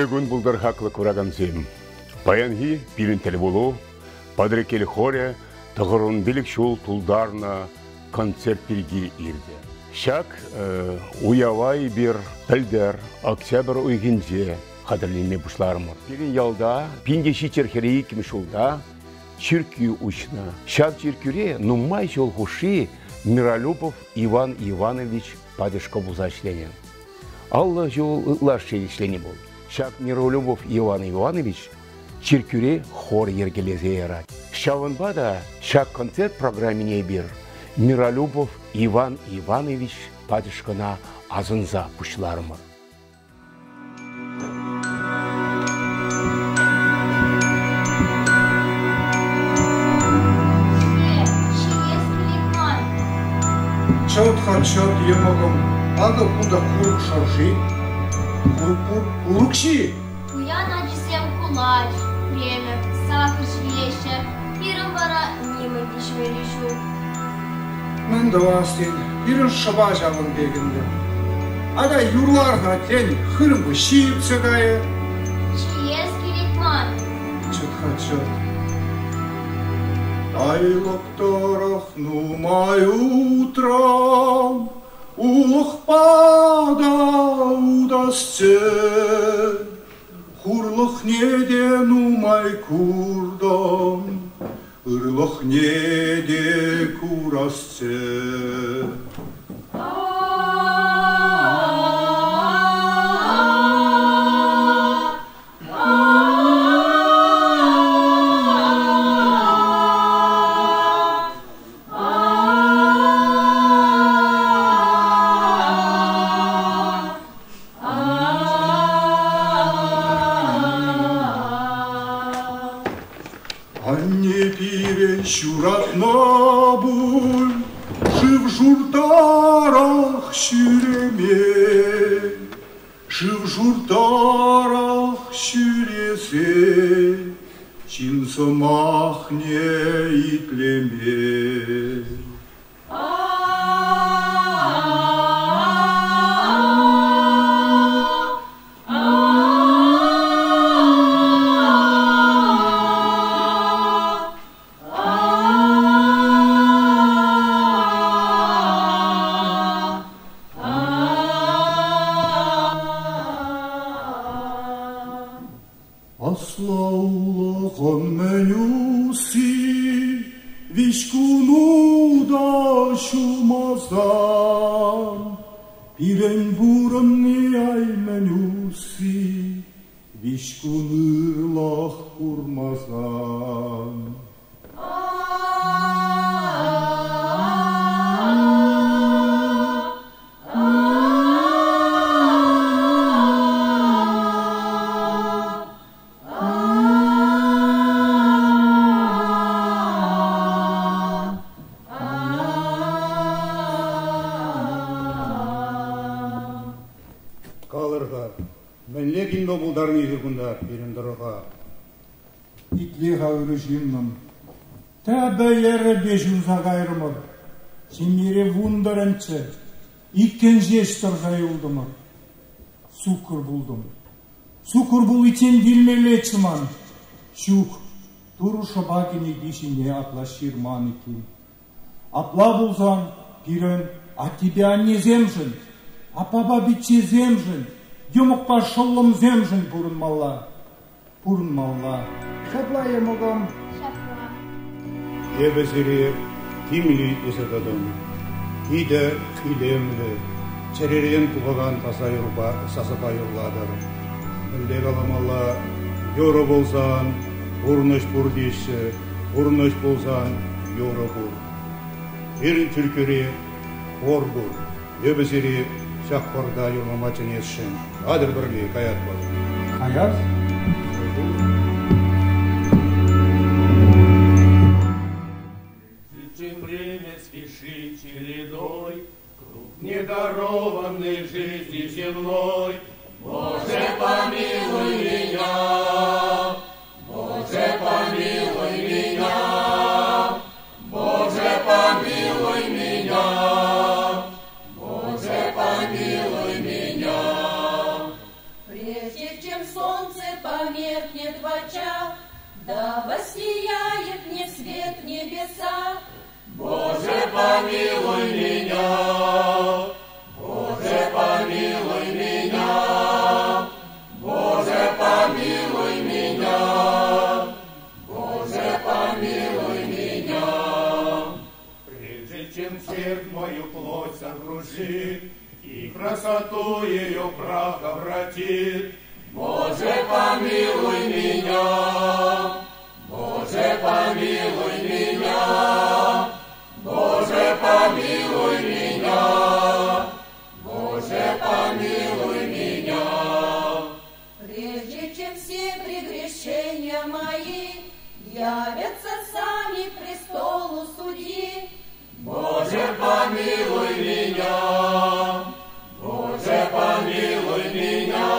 Білігін бұлдар хақлы күрағанзем. Баянғы білінтелі болу, падырекелі хоре, тұғырын білік шол тұлдарына концерт бірге ерді. Шак уявай бір пілдер октябрь ойгенде қадірлеме бұшларымыр. Бірін ялда, пиндеші черхері кемшулда, чиркю учна. Шак чиркюре нумай жол хуши Миролюбов Иван Иванович падышко бузашлене. Алла жол лашчелишлене бол. Шак Миролюбов Иван Иванович чиркюре хор ергелезе ерат. Шаванбада шак концерт программине бир Миролюбов Иван Иванович падышкына азынза пушларымыр. Чот-хачот емогом, ада куда курк шаржи, куркши. Куя начисем кулач, время, сахар швеща, пиром бара нимы дишверишу. Мен давастен, бирін шаба жағын бегінді. Ада юрларға тен хырмы шиіп сөгайы. Чиес керекман. Чот-хачот. Айлықтырық нумай утром, улықпада удасце, хурлық неде нумай курдом, ырлық неде курасце. Şuratna bul, şıv jurtarах şüreme, şıv jurtarach şürese, çin samahne itleme. Aslaulağın menüsü, vişkunu da şumazdan, biren burun ay menüsü, vişkunırlaq kurmazdan. Kalırga, menle gindo buldarını yürgündar birindiraga. İtliha ürüşümüm. Tәбі ері бешімза қайрымыр. Семере вундарынчы. Икен жештір жайылдымыр. Сукыр бұлдым. Сукыр бұл итен білмелечіман. Шук, тұрушы бакіне дешіне атла ширман екен. Атла бұлзан, пирен, а тебя не земжін. Апаба бітче земжін. Демықпа шылым земжін бұрын малла. Бұрын малла. Шапла емогам. Шапла. Ебезири кимли есетадым. Иде хилемлі. Черерен туғаған сасыпа юрладыр. Білде қаламалла, йоры болсан, бұрныш бұр дейші, бұрныш болсан, йоры бұр. Ерін түркері, ор бұр. Ебезири шақпарда юрмамачын есшін. Адыр бірлі қаят бар. Қаяз? Время спешит чередой, круг недарованной жизни земной. Боже, помилуй меня, Боже, помилуй меня, Боже, помилуй меня, Боже, помилуй меня. Прежде чем солнце помилуй меня, Боже, помилуй меня, Боже, помилуй меня, Боже, помилуй меня. Прежде чем смерть мою плоть сокрушит и красоту ее прах обратит, Боже, помилуй меня, Боже, помилуй меня, Боже, помилуй меня, Боже, помилуй меня. Прежде чем все прегрешения мои явятся сами к престолу судьи, Боже, помилуй меня, Боже, помилуй меня,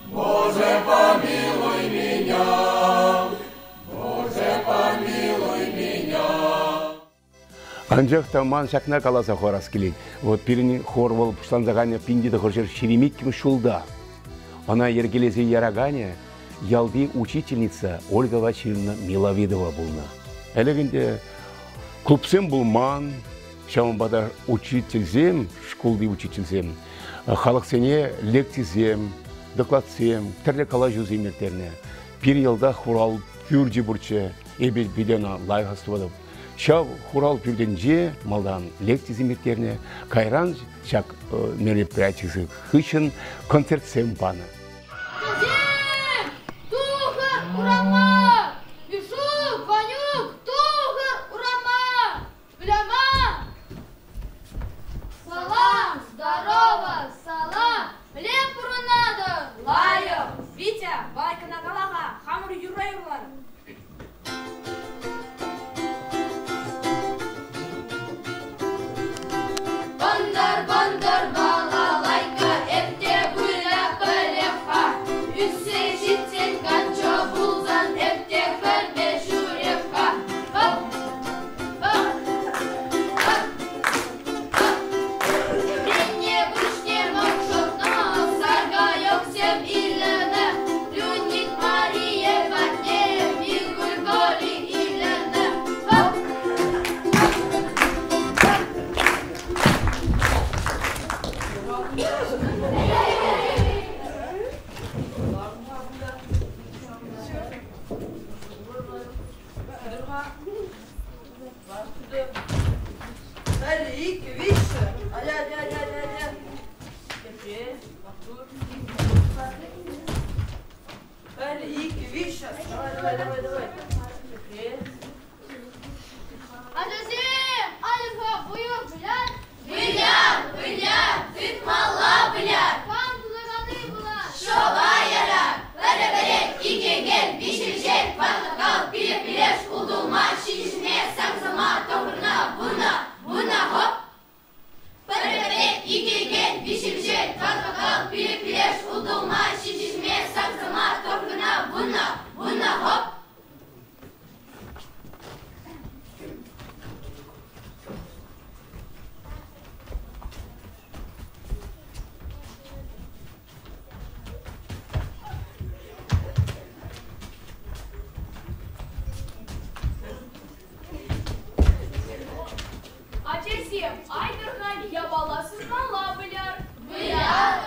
Боже, помилуй меня, Боже, помилуй меня. Анжақ таман шақна қаласа хорас келейді. Вот періне хор болып ұштанзағане пиндеді қыржыр шеремет кім шулда. Она ергелезе ярагане ялды учительница Ольга Васильевна Миловидова болна. Әлегінде клубсем болман, шамбада учительзем, школды учительзем, халықсене лекцизем, докладсем, түрлі қала жүземертеріне. Пир елда хурал пүрджі бұрчы, ебел бидена лайғастывадып. Шау хурал пүрденже малдан лекциземертеріне, кайран шак мероприятиясы хышын концерт семпаны. Тухар, урама! Вишук, Ванюк, Тухар, урама! Пляма! Салам, здорово, салам! Лепуру надо! Лайо! Витя, байка на галага, хамыр юрайырлар. Бандар, балалайка, эпте буйля пылевха. Үссе житсен канчо булзан, эпте хөрбе шуревха. Хоп, хоп, хоп, хоп. Менне бушне мокшотно, сарга йоксем илene. Люнит Мария ватне, мигуль голи илene. Хоп. Али, вище. Аля. Али, вище. Давай. Адазем, Альфа, буйук, блядь. Блядь, ты мала, блядь. Там тулағаны була. Шоға яра, бәрі-бәрі, ике-гел, бишіл-жел, парлықал, пиле-пилеш, ұлдылма, шишіне, саңсама, тоғырна, бұна, хоп. Бәрі-бәрі, ике-гел, бишіл-жел, парлықал, пиле-пилеш, ұлдылма, шишіне, саңсама, тоғырна, бұна, хоп. Ачесем, айдырған, я баласыз мала біляр. Біляр.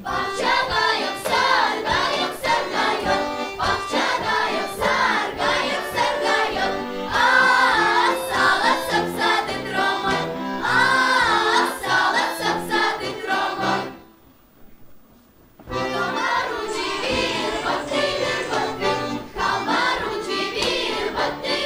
Бақчада yok, sarga yok, sarga yok. Бақчада yok, sarga yok. Салат сапсады тромой. Салат сапсады тромой. Камару живир, вот ты, камару живир, вот ты.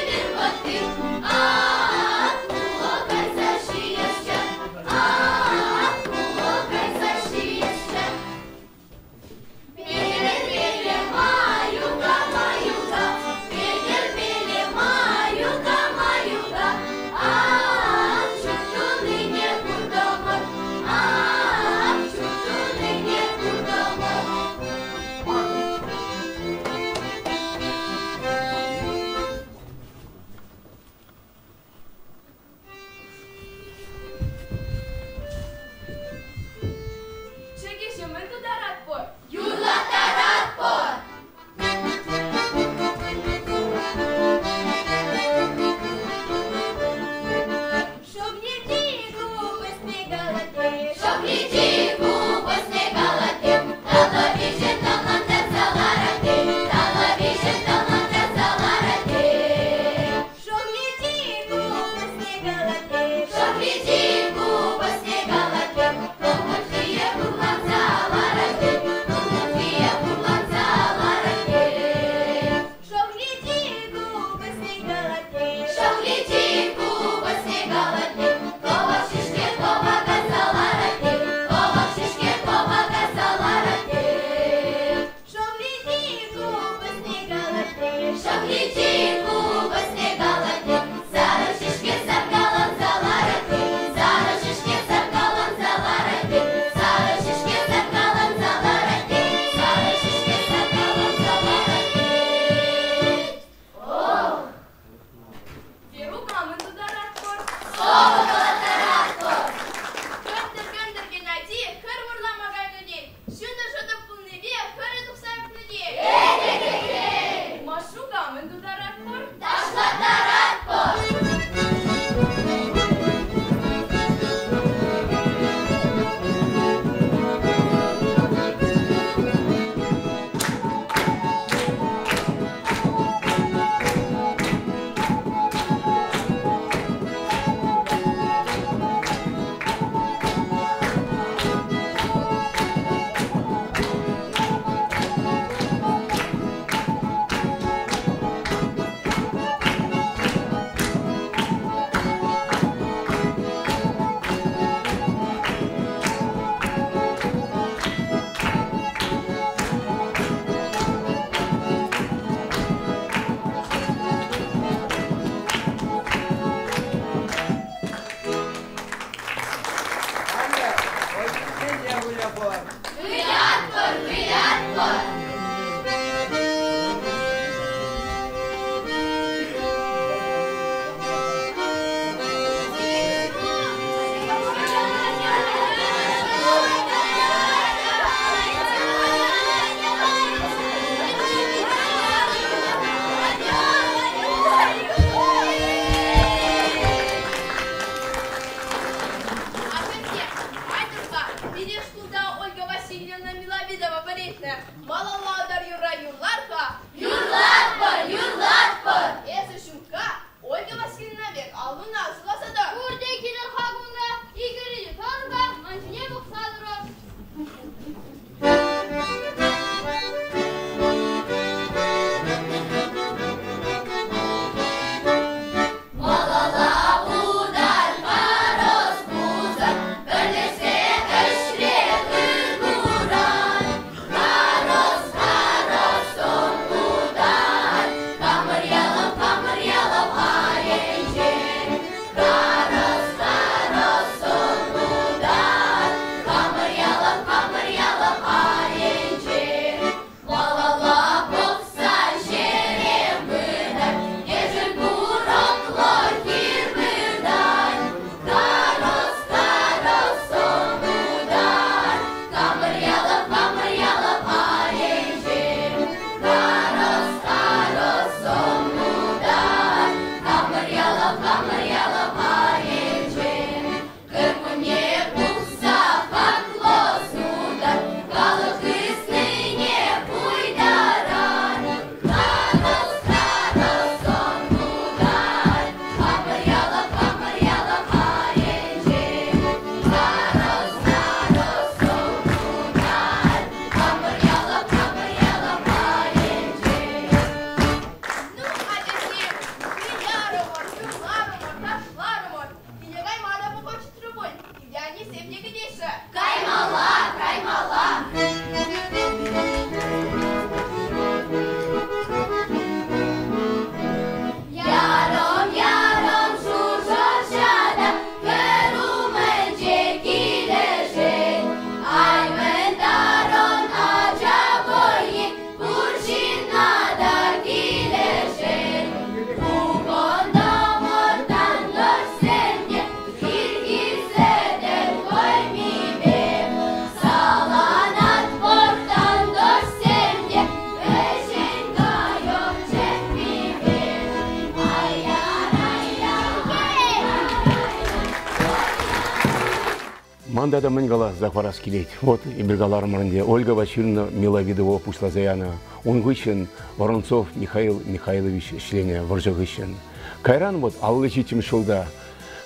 Мандада мангала захварас келейт. Вот и бригалармарынде Ольга Васильевна Миловидова Пушлазаяна, Унгычин Воронцов Михаил Михайлович члене Воржагычин. Кайран вот аллычитим шулда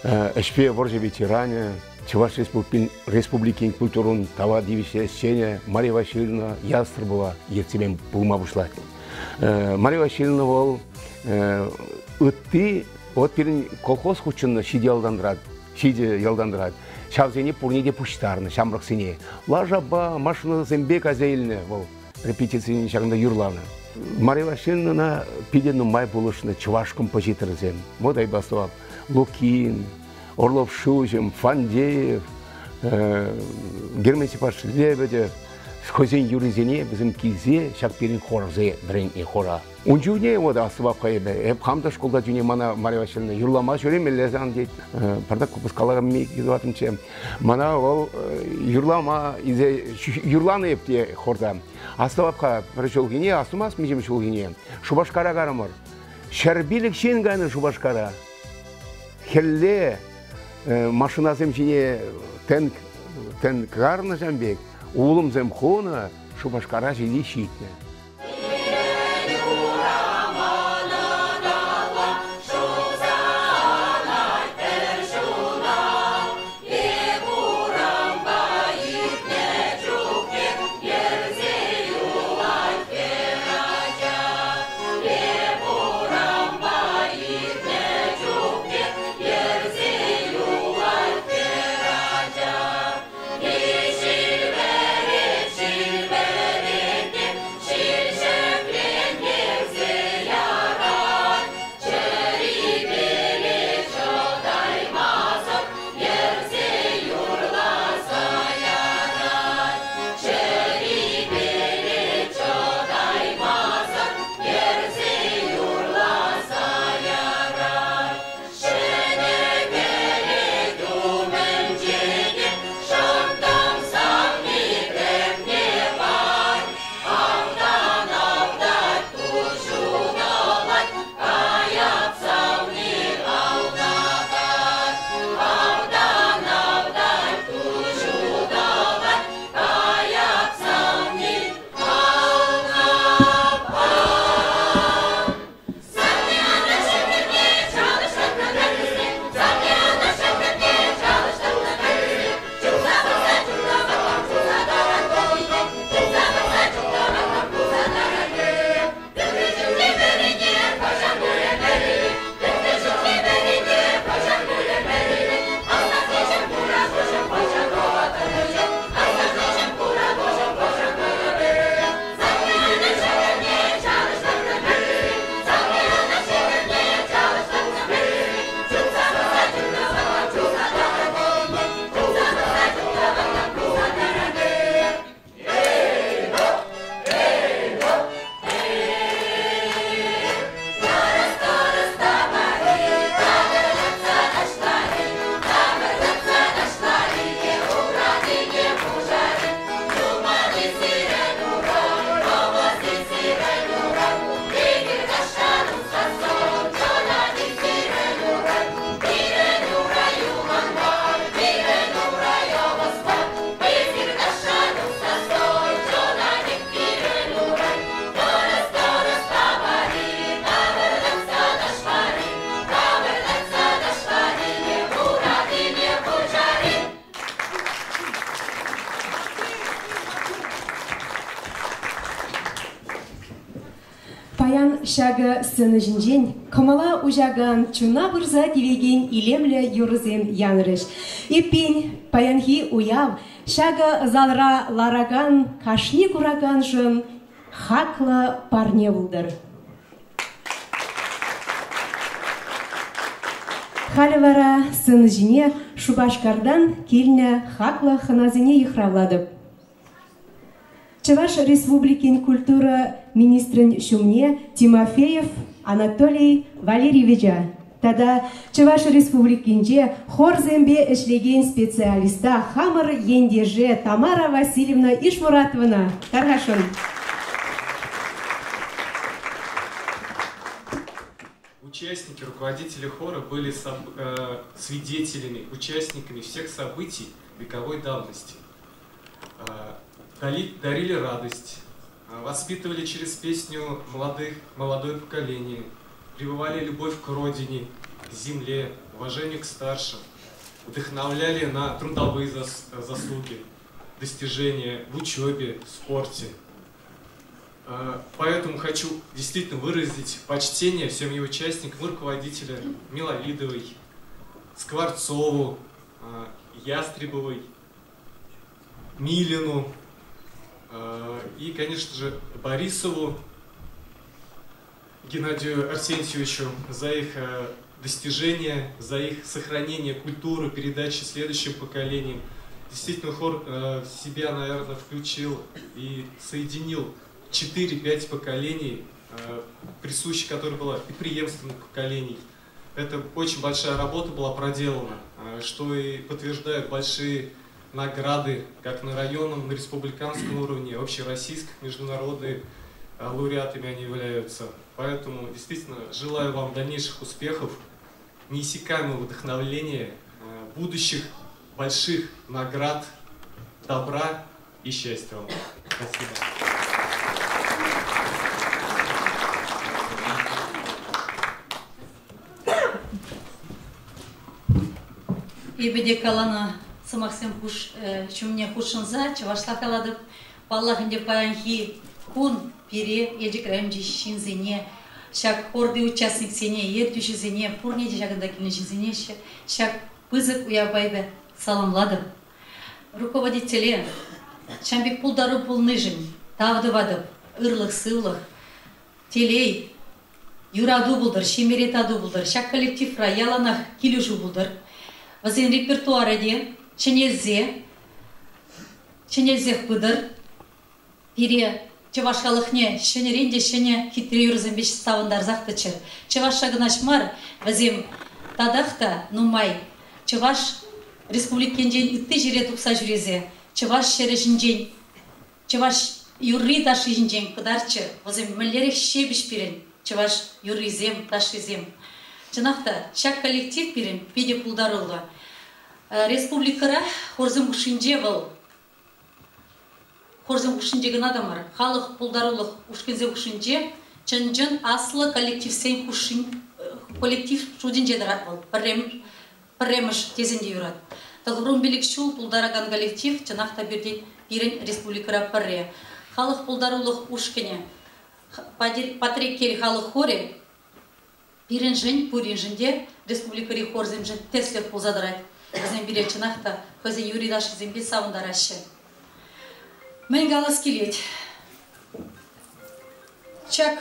эшпе Воржа ветеране, Чуваш республики культурун тава дивище сеня Мария Васильевна Ястребова ертелем пулма бушла. Мария Васильевна вол ытты от перин колхоз хучынна шиде ялдандырат. Шавзене пурнеде пуштарны, шамрак сене. Лажаба машина зембек азейльне вол репетицияны шагында юрланы. Мария Васильевна пидену май булышны чуваш композиторзем. Модай бастуап Лукин, Орлов Шузем, Фандеев, Герман Степанович Лебедев, Хозин Юризене, bizim kize şakpirin хорзе дрен и хора. Унжуне вот асвап кайбе. Hep hamda şkolda dünya mana Мария Васильевна юрлама söyleme lezan deyt. Parda kupuskalagam mi gidvatımçe. Mana ol юрлама изе юрланы hep diye хорда. Асвапка пришелгине, асумас мижем шулгине. Шубашкара гарамор. Şerbilik şengаны Шубашкара. Хелле машинасым жине тен гарна жамбек. Улым земхона Шубашкара жили щитне. Шага сыны жинжен, камала ужаган чуна бұрза девеген илемлі юрызем янырыш. Еппен паянхи уяв, шага залра лараган, кашни кураган жын, хакла парне булдыр. Халивара сыны жине Шубашкардан келіне хакла ханазыне ихравладып. Чуваш Республикин культура министрин шумне Тимофеев Анатолий Валерьевича. Тада Чуваш Республикинже хорзембе эшлеген специалиста хамыр ендеже Тамара Васильевна Ишмуратовна. Таргашын. Участники, руководители хора были свидетелями, участниками всех событий, вековой давности. Дарили радость, воспитывали через песню молодое поколение, прививали любовь к родине, к земле, уважение к старшим, вдохновляли на трудовые заслуги, достижения в учебе, в спорте. Поэтому хочу действительно выразить почтение всем ее участникам, руководителя Миловидовой, Скворцову, Ястребовой, Милину и, конечно же, Борисову Геннадию Арсентьевичу за их достижения, за их сохранение культуры, передачи следующим поколениям. Действительно, хор в себя, наверное, включил и соединил 4-5 поколений, присущих, которая была и преемственных поколений. Это очень большая работа была проделана, что и подтверждают большие награды, как на районном, на республиканском уровне, общероссийских, международные лауреатами они являются. Поэтому действительно желаю вам дальнейших успехов, неиссякаемого вдохновления, будущих больших наград, добра и счастья вам. Спасибо. Ебеде калана самахсем хуш чумне хушынза чавашла каладып паллахынде паянхи кун пире ежик рэмджи шинзене шак хорды участник сене ертүші зене пурне жагында килнеші зене шак пызык уябайды саламладым. Руководители Шамбек пулдары пулныжын тавдывадып ырлық сывлық телей юраду булдыр шемеретаду булдыр шак коллективра яланах килюшу булдыр. Вазин репертуареде ченезе пыдыр пире чавашкалыхне шенеренде шене хитре юрзембеш савындар захтычыр. Чаваш шагынашмар вазим тадахта нумай чаваш республикенжен итте жере тукса жүрезе чаваш шережинжен чаваш юрри дашижинжен кыдарчы вазим миллерек шебиш пирен чаваш юрризем дашизем. Чынақта, шак коллектив пирен педе пулдарылы. Республикара хорзым ушинже был. Хорзым ушинже гына дамар. Халық пулдарылық ушкензе ушинже, чын-жын аслы коллектив сен коллектив шудинже дарат был. Пірреміш тезінде юрат. Тағырым белік шул пулдараган коллектив, чынақта берден пирен республикара пірре. Халық пулдарылық ушкене. Патрекел халық хоре, Пиренжин, Пуринжинде, Республика Рихорзимжин, Теслев пулзадрать. Возьмем береченахта, хозяин Юрий Даши земли саундараще. Мы галас килеть. Чак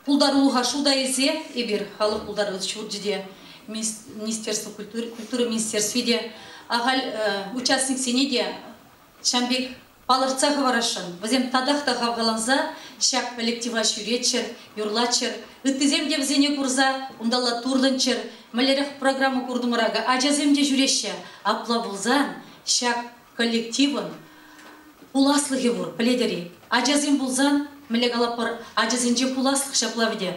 пулдарулуха шуда изе, ибир, халық пулдарулы шурджиде, Министерство культуры, Министерстве, агаль участник сенеде, Шамбек Палырцах варашын. Возьмем тадахта хавгаланза, шак коллектива шюречер, юрлачер, Үттіземде взене курза, ундала турлынчыр, мәлерек программа курдумырага, ажаземде жүреше, апла булзан, шак коллективын, пуласлығы бұр, піледері. Ажазем булзан, мәлегалапыр, ажазенже пуласлық шаплавыде.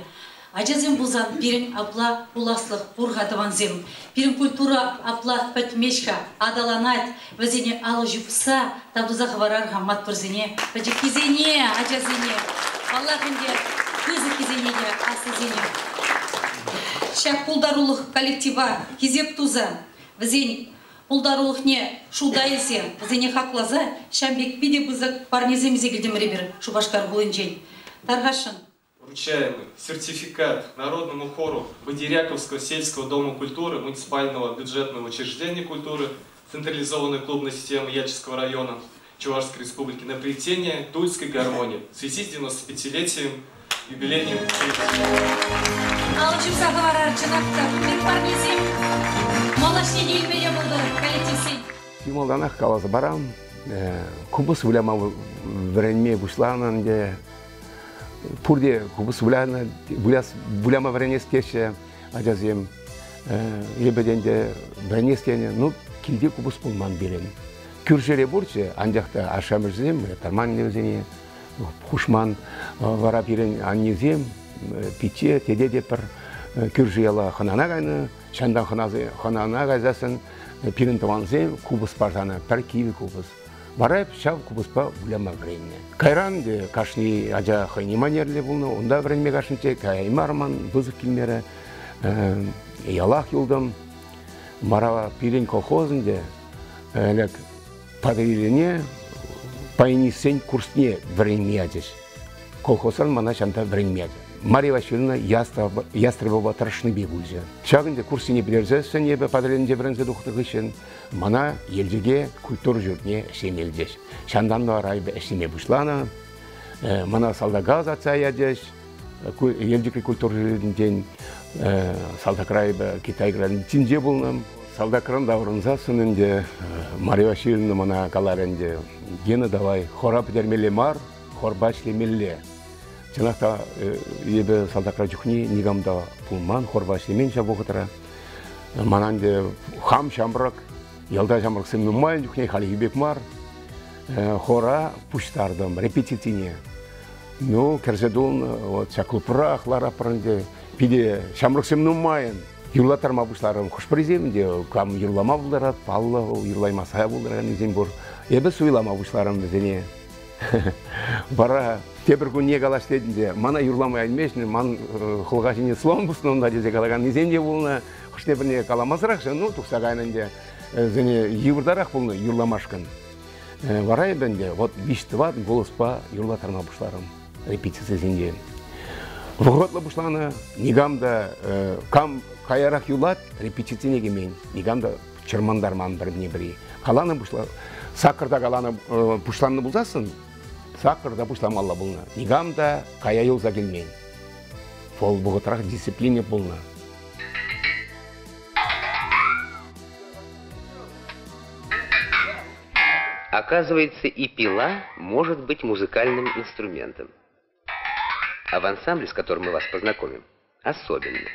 Ажазем булзан, пирен апла пуласлық пурғатыван зем. Пирен культура апла пәтмешка, адаланайт, вазене алы жүпса, табдузақ варарға мат бірзене, пәжекізене, ажазене, Аллахынде, Кызы кизенеге асызене. Шак пулдарулық коллектива кизеп туза. Візен пулдарулық не шуда есе. Візене хаклаза Шамбек биде бызық парнеземезе гілдеміребір шубашкар бұлынжен. Тарғашын. Вручаем сертификат Народному хору Бодиряковского сельского дома культуры, муниципального бюджетного учреждения культуры, централизованной клубной системы Ячевского района Чувашской республики на плетение тульской гармонии в связи с 95-летием юбилейным. Алучим сағыварар чынақта, бір парнезем, молашне дейілмеде болды, коллективсен. Симолданақ қалазы барам, кубыс уляма вренме бушлананде, пурде кубыс уляма вренескеше, ажазем, ебеденде вренескене, ну, килде кубыс пулман берем. Күршере бурче, анжақта ашамырзем, тарманнезене, хушман вара пирен аннезем, пиче, теде депір күршеяла ханана гайны, шандан ханана гайзасын, пирин таванзе кубус партана паркиви кубус. Барайып шав кубуспа уляма времени. Кайран де кашни ажа хайни манерле булны, онда времени кашнче каймарман бузык килмере ялах юлдам марава пирин колхозынде элек подвилене пайни сень курсне времени ажеш. Колхозан мана шанта времени ажеш. Мария Васильевна ястребова таршны бегульзе. Шагынде курсине билерзе сенебе падреленде брензе духтыгышын мана елжеге культур жүртне шемелдеш. Шандан арайбы эшеме бушлана. Мана салдагаз ацая деш. Елжеге культур жүртен салдакрайбы Китайгран тинже булнам. Салдакран даврынза сынынде Мария Васильевна мана каларенде гена давай хорап дермеле мар, хорбачле мелле. Чынақта ебе салдакра жүхни нигамда пулман хорбашле мен жабуғытыра. Мананде хам шамбрак, ялда шамбрак сымнумайын жүхне хали ебек мар. Хора пуштардым, репетитине. Ну, керзедун, чаклыпырақ лара пырынде, пиде шамбрак сымнумайын. Юрлатарма бушларым хушприземде, кам юрлама булдырат, палла юрлаймасая булдыран изем бур. Ебе суйлама бушларым бізене. Бара тебір күн не қалаш дедінде, мана юрламай әлмешіне, ман қылға жіне слом бұсын онда дезе қалаған неземде болына, құште бірне қаламазырақ, ну, тұқсағайнынде, зәне евірдарақ болына юрламашқын. Варай бәнде, вот бишті бад, голыспа юрлатарма бұшларым, репетиция зенде. Вғытлы бұшланы, негамда кам қаярақ юлат, репетиция негемен, негамда чырмандарман біріне-бірі. Қаланы бұшлар, сақырда қаланы бұшланы бұлзасын, сақырда бұшламалла бұлна. Негамда қая юлза келмейін. Фол бұғытырақ дисциплине бұлна. Оказывается, и пила может быть музыкальным инструментом. А в ансамбле, с которым мы вас познакомим, особенно.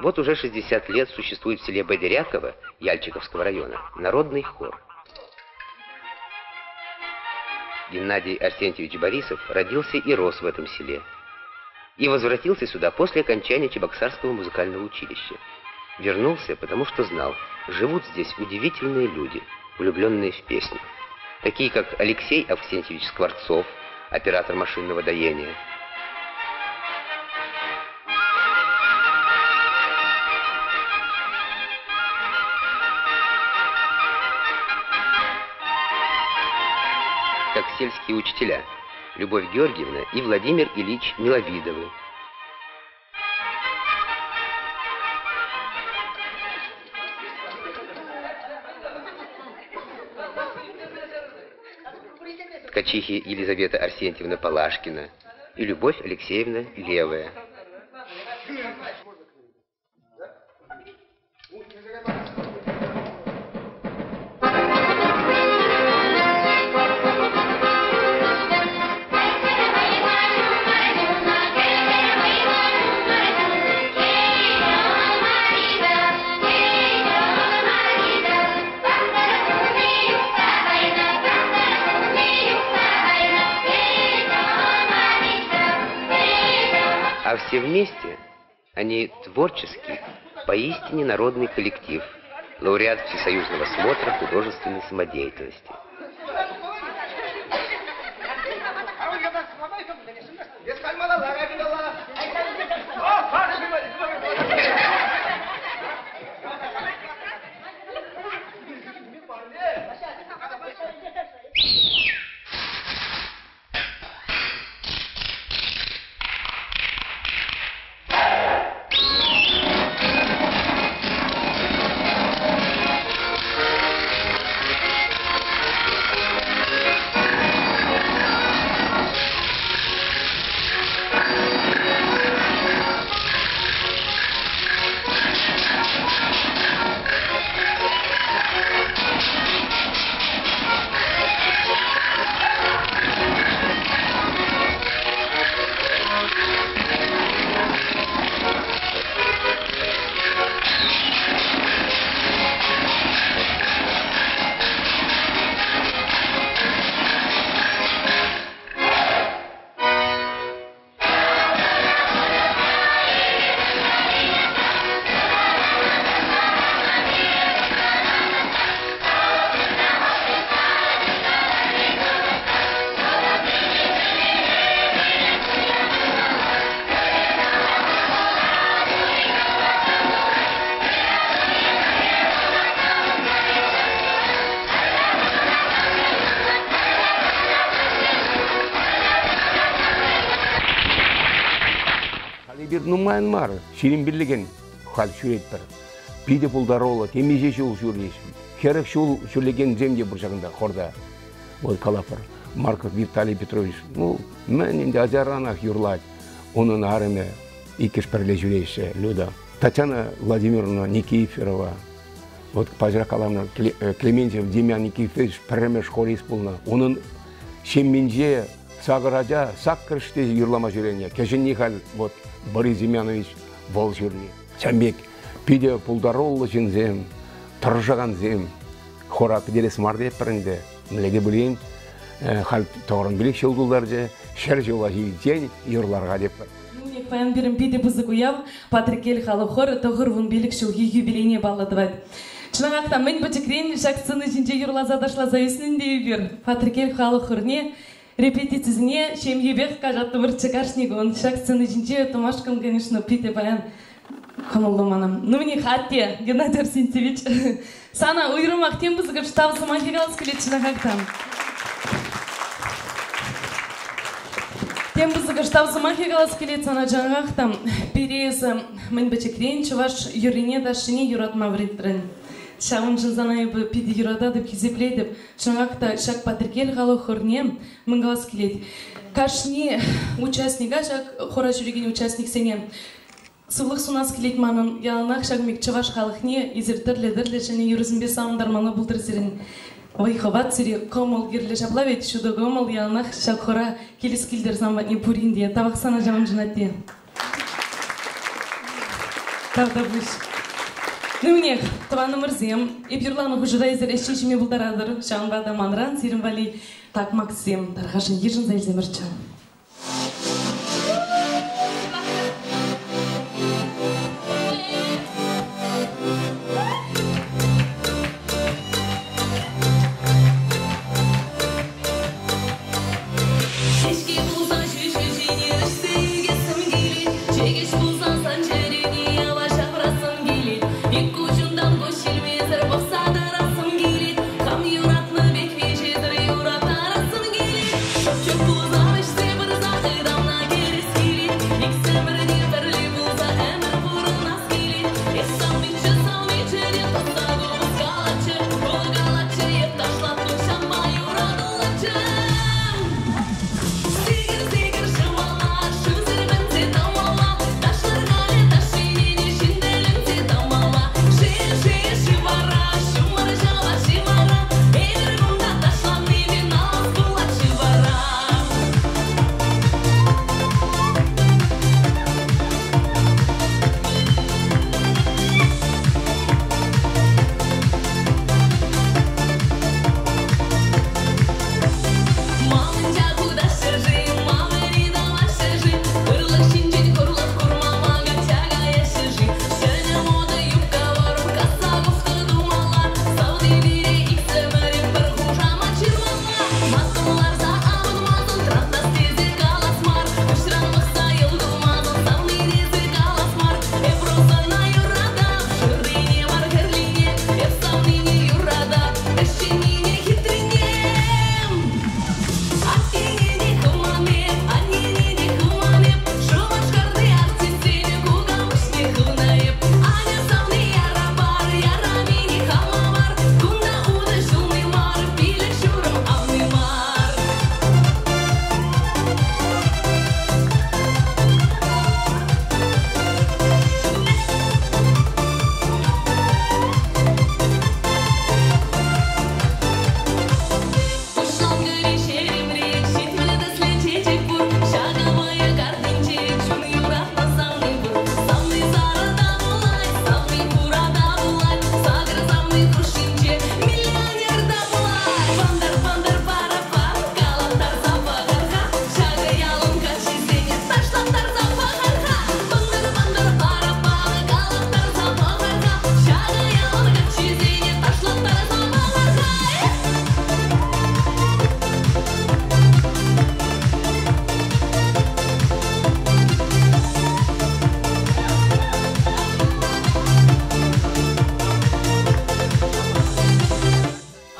Вот уже 60 лет существует в селе Бадыряково Яльчиковского района народный хор. Геннадий Арсентьевич Борисов родился и рос в этом селе. И возвратился сюда после окончания Чебоксарского музыкального училища. Вернулся, потому что знал, живут здесь удивительные люди, влюбленные в песню. Такие, как Алексей Авксентьевич Скворцов, оператор машинного доения, как сельские учителя Любовь Георгиевна и Владимир Ильич Миловидовы. Ткачихи Елизавета Арсентьевна Палашкина и Любовь Алексеевна Левая. А все вместе они творческий, поистине народный коллектив, лауреат Всесоюзного смотра художественной самодеятельности. Bir numayan var, şirin birligen hal şüret bir. Pide puldarola, temizce şul şurleşim. Kerek şul şurlegen zemde burçağında korda. O kalapır. Markov Виталий Петрович, мен инде азаранах юрлать. Onun арыме икиш перлежурейше Люда. Татьяна Владимировна Никифорова. Вот пажракаламна Клементьев Демьян Никифорович премеш хорис булна. Onun шемменже сагыража саккырыште юрлама жүрения. Кешеннихал вот Борис Демьянович вол жүрни. Чамбек пиде пулдароллы жинзем, тұржаған зем. Хора пиделес марде пірінде. Млеге білейін. Хал тоғырын білік шылдуларжы, шәр жола жейден юрларға деп бар. Нумек паян берім пиде бұзық ұяв, Патрикел халы хор тоғырвын білік шылғы юбилейне балладывайд. Чынағақта мен бөтекрен шақсыны жинже юрлазадашла зайысының дейі бер. Патрикел халы хорне репетицизіне шем ебек қажатты бір чекаршнигон. Шақсыны жинже томашкам, конечно, пиде паян қамылдыманым. Ну мне хатте, Геннадий Арсентьевич. Сана уйрымақ тем бұзығып штабысы махигалыс келет чынағақтан. Тем бұзығы штабысы махигалас келет сана жаңғақтам. Перезі мен бәчекрен чываш юрине дашыне юратма вреттірін. Шағын жынзанай бі пиді юрада деп кезеплейдіп, жаңғақта шақ Патрикел ғалы хорне мұнғалас келет. Кашни участнига, шақ хора жүреген участник сене. Сывлық сунас келет манын яланақ шағмек чываш қалықне изіртірлі және юрізімбе сауындарманы бұлдыр зірін. Вайховат сири комол гирле жаблавет шудо гомол ялнах шакхора келис килдер замбат не пуринди тавахсана жаман жинати. Правда буш. Ну мне това номерзем и бюрлану хужда изер эшчичими булдарадыр шамбада манран сирим вали так Максим тархашин ежин зайлземерчан.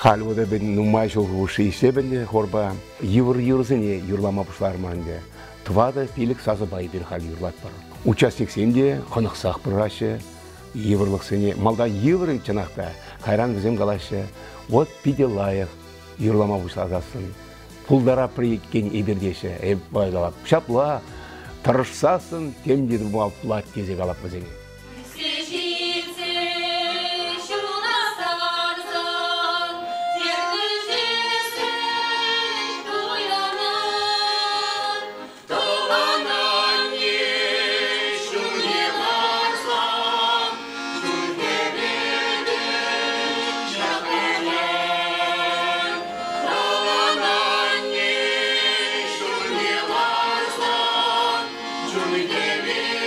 Halvada ben numay şolğuşu işebende horba yıvır yırzıne yurlama puşlarmande. Tvada pilik sazı bay bir hal yurlat var. участник сенде қонықсақ бұрашы, еврлық сене, малда евры чынақта, қайран бізем қалашы, от пиде лайық, юрлама бұшладасын, пұлдара приеткен ебердеші, байлап, шапла, тырышсасын, темдеді бұл плат кезек алап бізене. Julie David,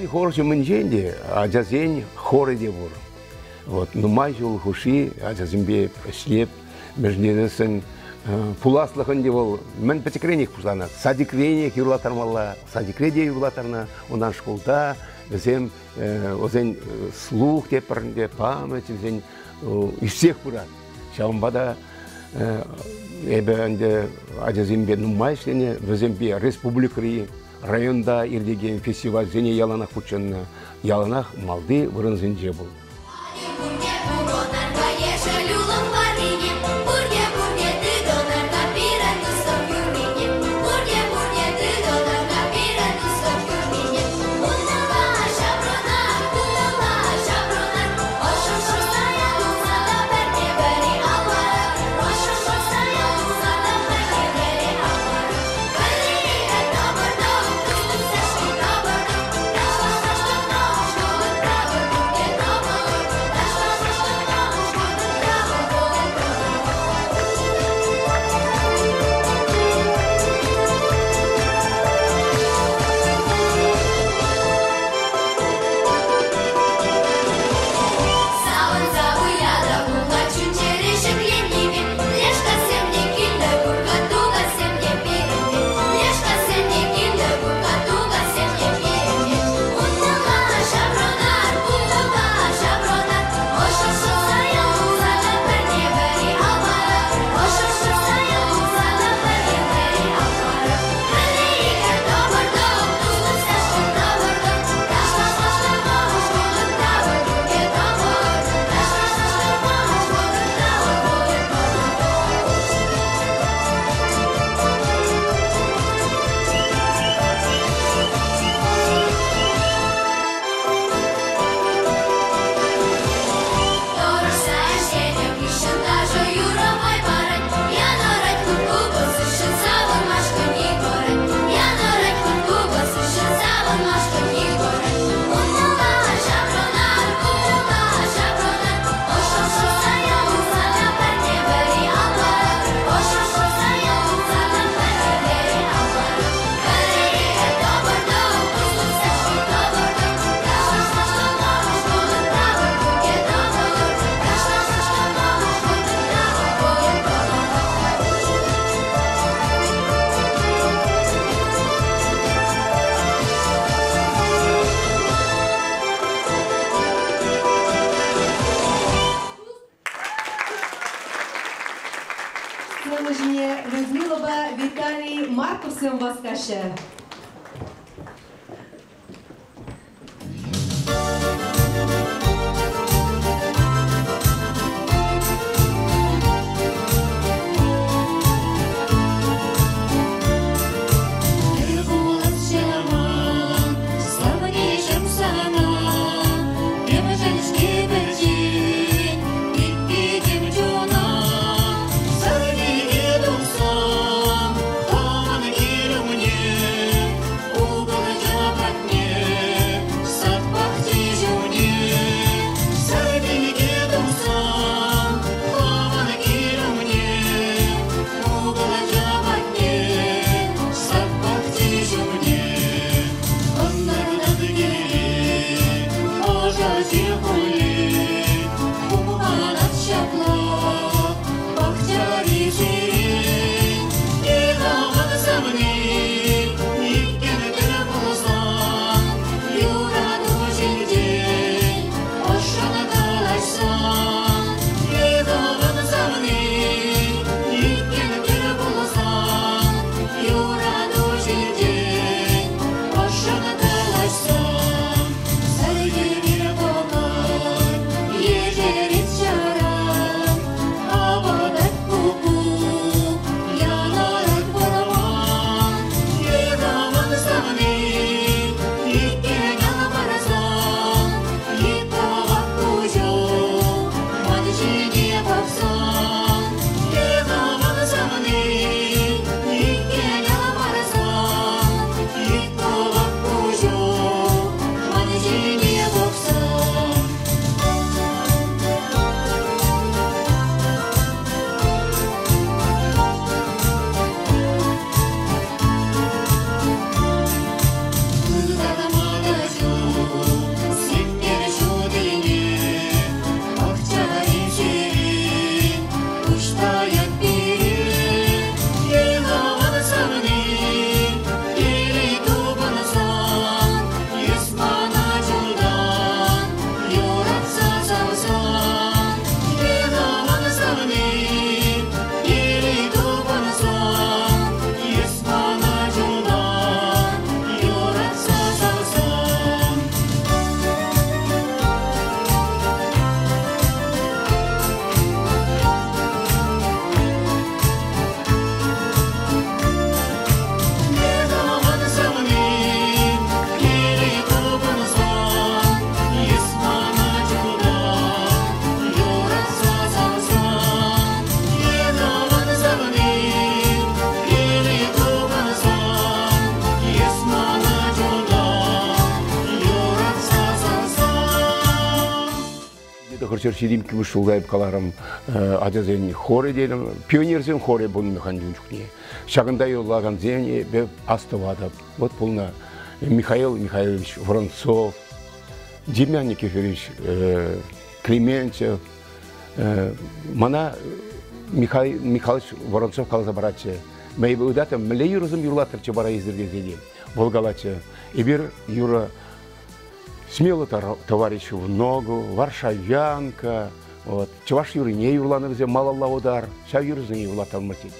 хороший мынженде, ажазень хореде бур. Вот, нумай жол хуши, ажазимбе шлеп, межнедесен пуласлыхын де бол, мен петекренек пуланат. Садикренек юрлатармалла, садикреде юрлатарна, онан школда, bizem ozen слух тепернде память, bizem из всех пурат. Шамбада эбенде ажазимбе нумайшлене, bizem республикари районда ирдеген фестиваль зене яланах ученна, яланах малды вырынзенже был. Людмилова Виталий Маркусом Воскаша. Хырчыр сидим кимиш шулдайып каларым адязен хоре делим пионерзен хоре бун механ жунчукне шагында юлаган зени бе астывадап вот полна Михаил Михайлович Воронцов, Демьян Никифорович Клементьев, мана Михаил Михайлович Воронцов калза барачы. Мейбе удата млей юрзым юрлатырчы бара издерге зедем. Волгалачы. Ибир юра смело товарищ в ногу, варшавянка, вот. Чуваш юры не юрланы взе малалла удар, ша юрзы не юрлатал мати.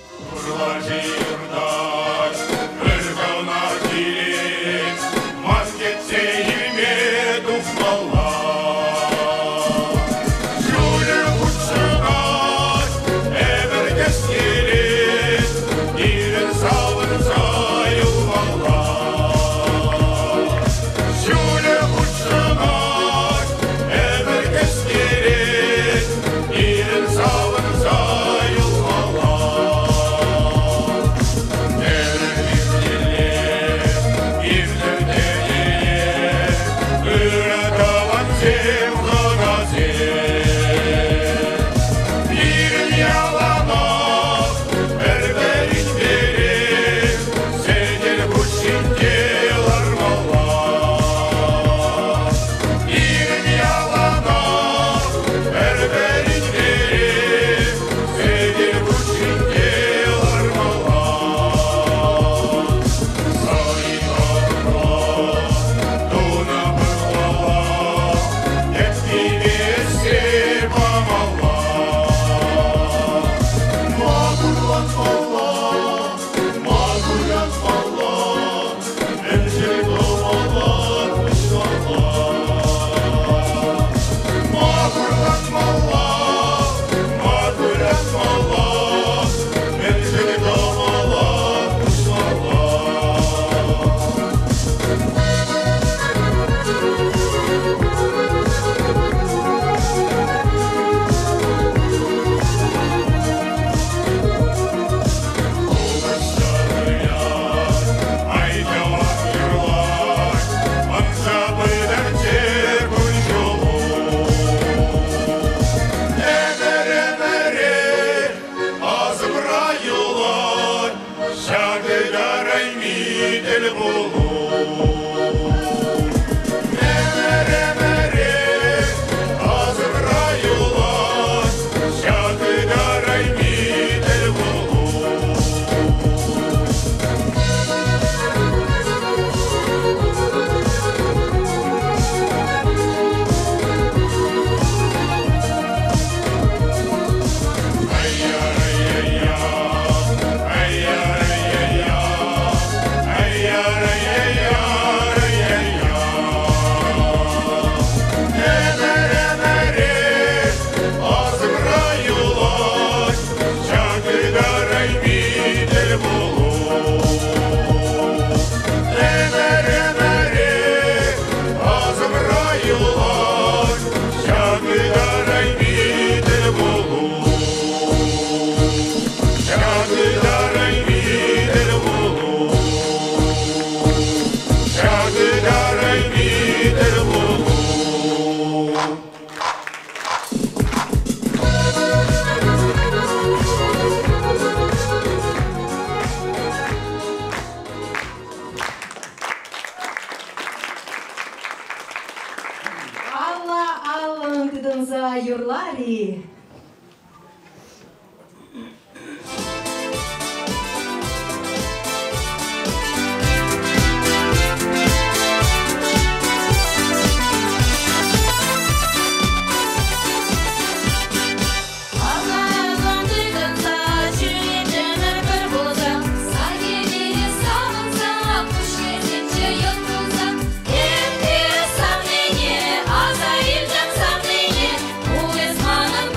Юрлари. Сомнение, а за ильдем сомнение, у эсманам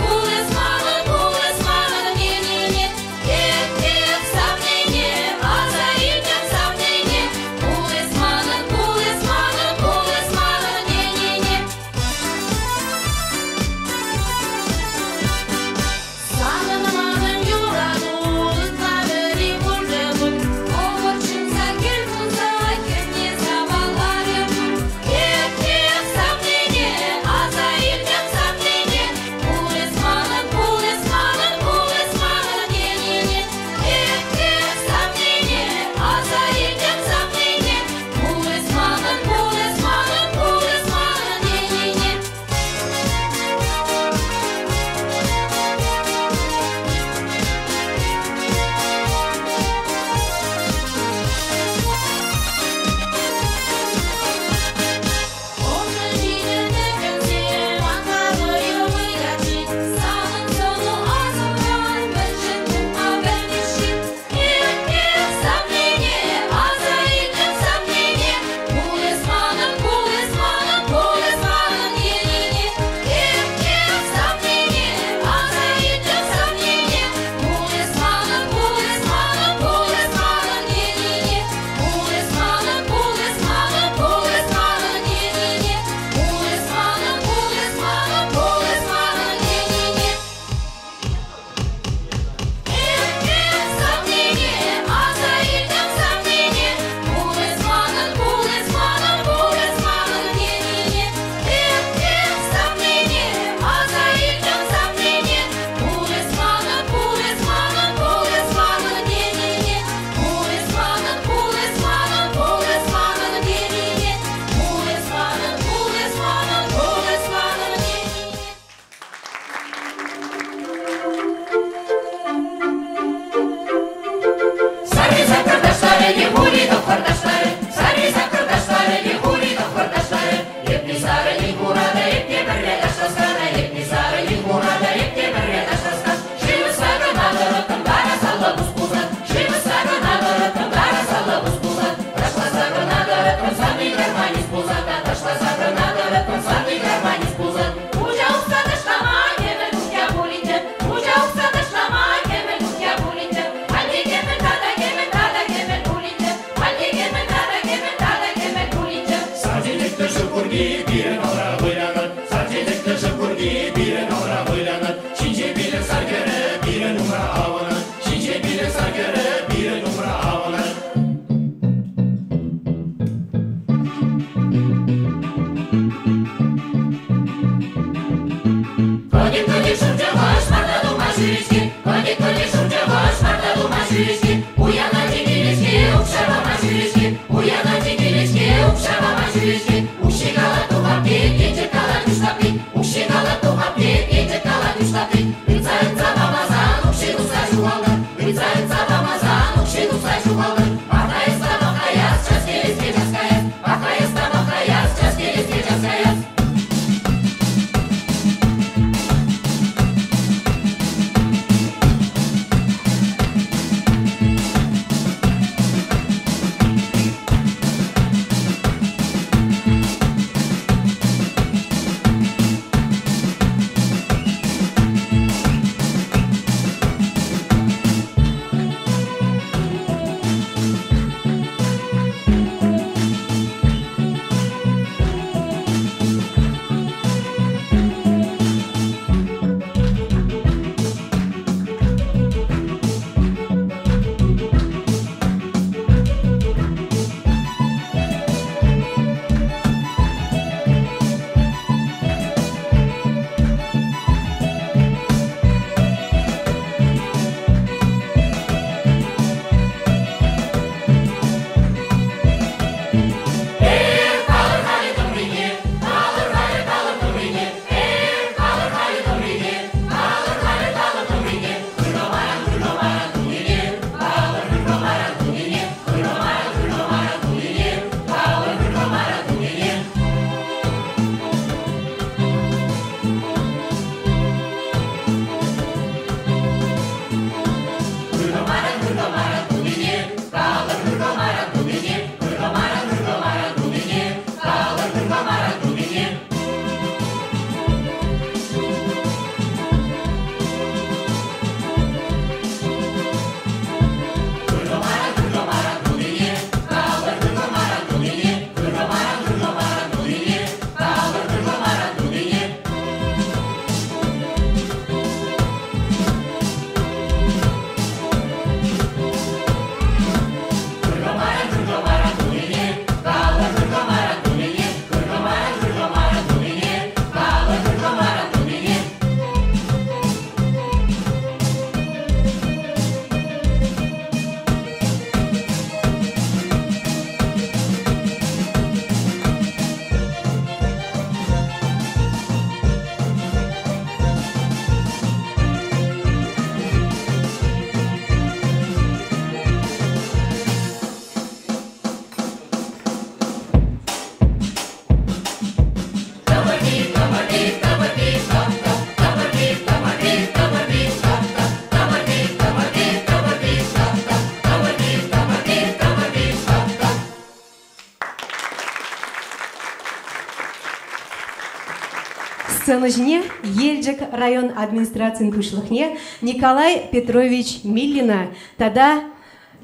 сценажне Ельджик район администрациян пушлыхне Николай Петрович Миллина, тада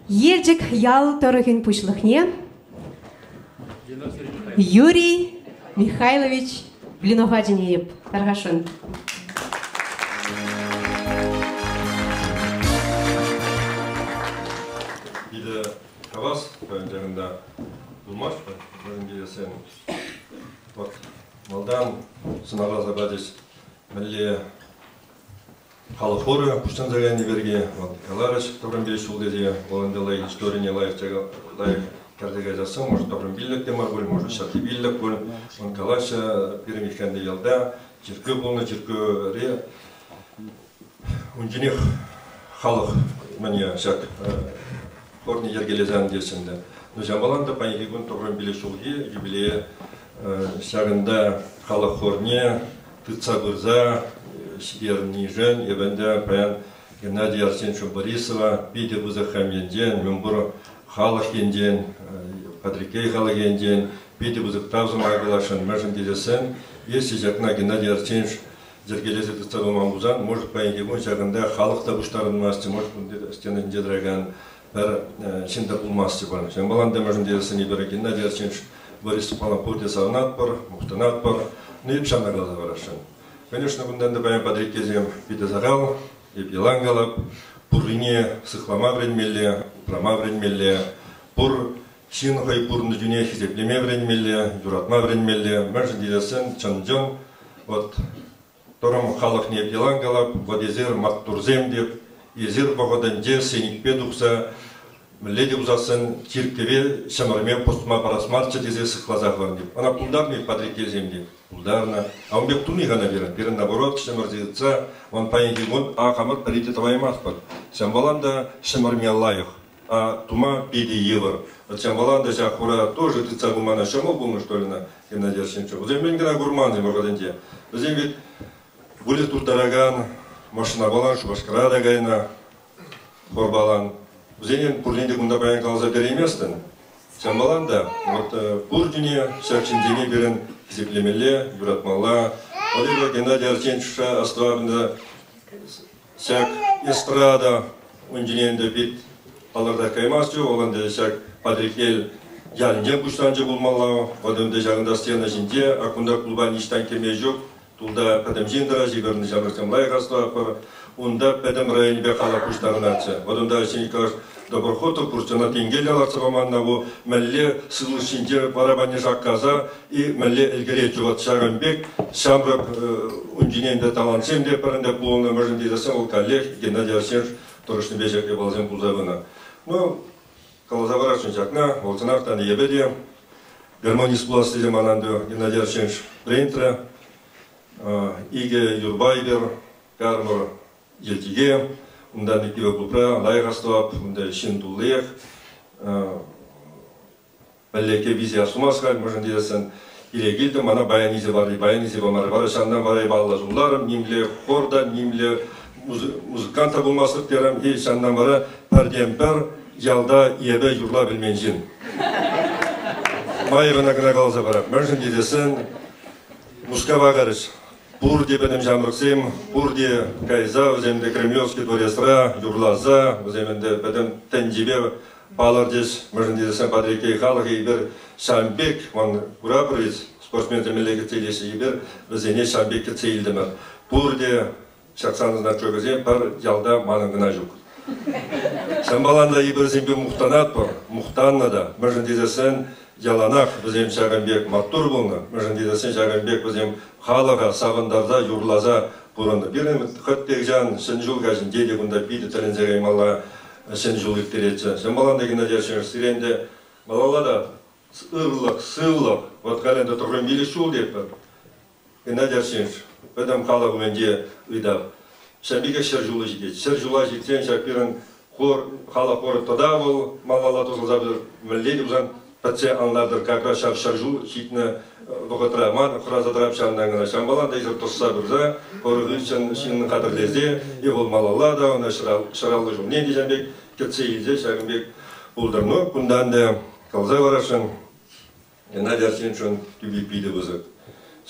Ельджик ял торохин пушлыхне Юрий Михайлович Блинохаджинеев. Таргашон. Биде кавас жағында bulmaz mı? Bugün gelsen bak maldan sınava zabadis milli халыхоры пуштан загайны берге алараш табран били шул dedi оландалай история лайф лайф кардыга жасың может табран биллек темар бөл может шати биллек бөл он калаша перемешкенде ялда жиркө болна жиркө ре унжинех халық міне шак хорни ергелезан десінде но жамбаланда панигун табран били шулги юбилее шагында халық хорне тыца бырза Сибирный жен, и бенде паян Геннадий Арсеньевич Борисова, Пиде Бузахам енден, Мюмбур Халах енден, Патрикей Халах енден, Пиде Бузахтавзум Агалашан, Мэжен Дедесен, если жакна Геннадий Арсеньевич Зергелезет Ицаруман Бузан, может паян Гегун жагында Халах табуштарын масти, может стены Дедраган, пер Синда Булмасти бар. Жамбаланда Мэжен Дедесен, и бер Геннадий Арсеньевич Борисов Палапурте Савнат бар, Мухтанат бар, ну и пшан на глаза варашан. Конечно, bundan da bayan padrik gezem bide zagal, yalan galap, purine sıklama vrenmeli, prama vrenmeli, pur şinhay purnu dünya hizepleme vrenmeli, yuratma vrenmeli, merjin diyesen çancan, ot toram halak ne yalan galap, vadezer makturzem dep, yezer boğadan je senik peduksa, Milleti uzasın kirktevi şamarme postuma parasmarça dize sıklazak var dep. Ana pulдар ne padrik gezem dep. Пулдарна. А он бек туни гана берен наоборот, шемарзица, он паенгимон, а хамат паритетовая маспад. Шамбаланда шемармиаллаях, а тума пиди евр. Вот шамбаланда шахура тоже тыца гумана шамал был, что ли, на Геннадий Арсеньевич. Вот землен гана гурманы магаденде. Вот землен будет тут дороган, машина балан, шубашкара дагайна, хорбалан. Вот землен пурлинде гунда паян калза береместен. Шамбаланда, вот пурдине, шарчиндине берен, Зиплемеле, Юратмала, Оливер Геннадий Арсеньевич Астуабында, сяк эстрада, унжиненде бит, аларда каймасчу, оланда сяк Падрикел, ялинже буштанчы булмалау, одымды жағында стена жинде, акунда клуба ништан кеме жоқ, тулда пәдім жиндыра, жиберні жанырсен лайық Астуабыр, онда пәдім районбе қала куштарын атсы. Одымда Сеникаш Доброхотов курсына тенгел аларсы баманна bu мәлле сылы шинже барабаны жақказа и мәлле әлгере чуат шағанбек шамрак унжиненде талансем деп бірінде бұлыңы мөрін дейдесен ол коллег Геннадий Арсеньевич тұрышны бежекке балзен бұлзабына. Ну, қалазабарашын жақна, олцынақтан ебеде, гармонист бұласы дем ананды Геннадий Арсеньевич Брейнтра, Иге Юрбайбер, Кармар Елтиге, Ундан икиве бупра, лайгастуап, унда шиндулех, мәллеке визия сумасқал, можен дейдесен, илегилді, мана баянизе бары, баянизе бамары бары, шандан бары балла жуларым, нимле хорда, нимле музыканта болмасық терім, ей шандан бары, пәрдемпер, ялда ебе юрла білмен жин. Майыбына гына қалза бары, можен дейдесен, музыка бағарыш. Пурде бедем жамрыксем, пурде кайза, өземде Кремлевский дворецра, юрлаза, өземде бедем тенжибе балардеш, можен дедесен Падрикей халық ебір Шамбек, он курабырыз, спортсмен земелеге целеші ебір, өзене Шамбекке цейлдімір. Пурде шақсанызна чөгізем, пар ялда маныңгына жүк. Шамбаланда ебір зембе мұқтанат бар, мұқтаннада, можен дедесен яланақ, өзем Шағанбек маттур болны, можен дедесен Шағанбек өзем халыға сағындарда юрлаза бұрынды. Бірін қыттек жан шын жыл ғажын деді күнда биді тілінзеге мала шын жыл үктеретші. Шамбаланда Геннадий Арсеньевич сиренде балалада ұрлық, сылық, вот қаленде тұрғын билі шул деп бір. Геннадий Арсеньевич, бәдім халық өменде ұйдап. Шамбеге шыр жылы жидет. Шыр жылы житсен шапирын халық қоры тода бол, малала тұзылза бір мүлдейді бұзан пәтсе анладыр, как раз шыр жыл житіні Бұғытыра, ман құразадырап шамдаңына шамбаланда езір тұсса бірза, қорығы үшін шинның қадірлезде, ебол малала да, оны шыралы жұмнен дейженбек, кетсе елзе Шағанбек бұлдырны. Күндан да қалза барашын, Геннадий Арсеньевич түбек бейді бұзық.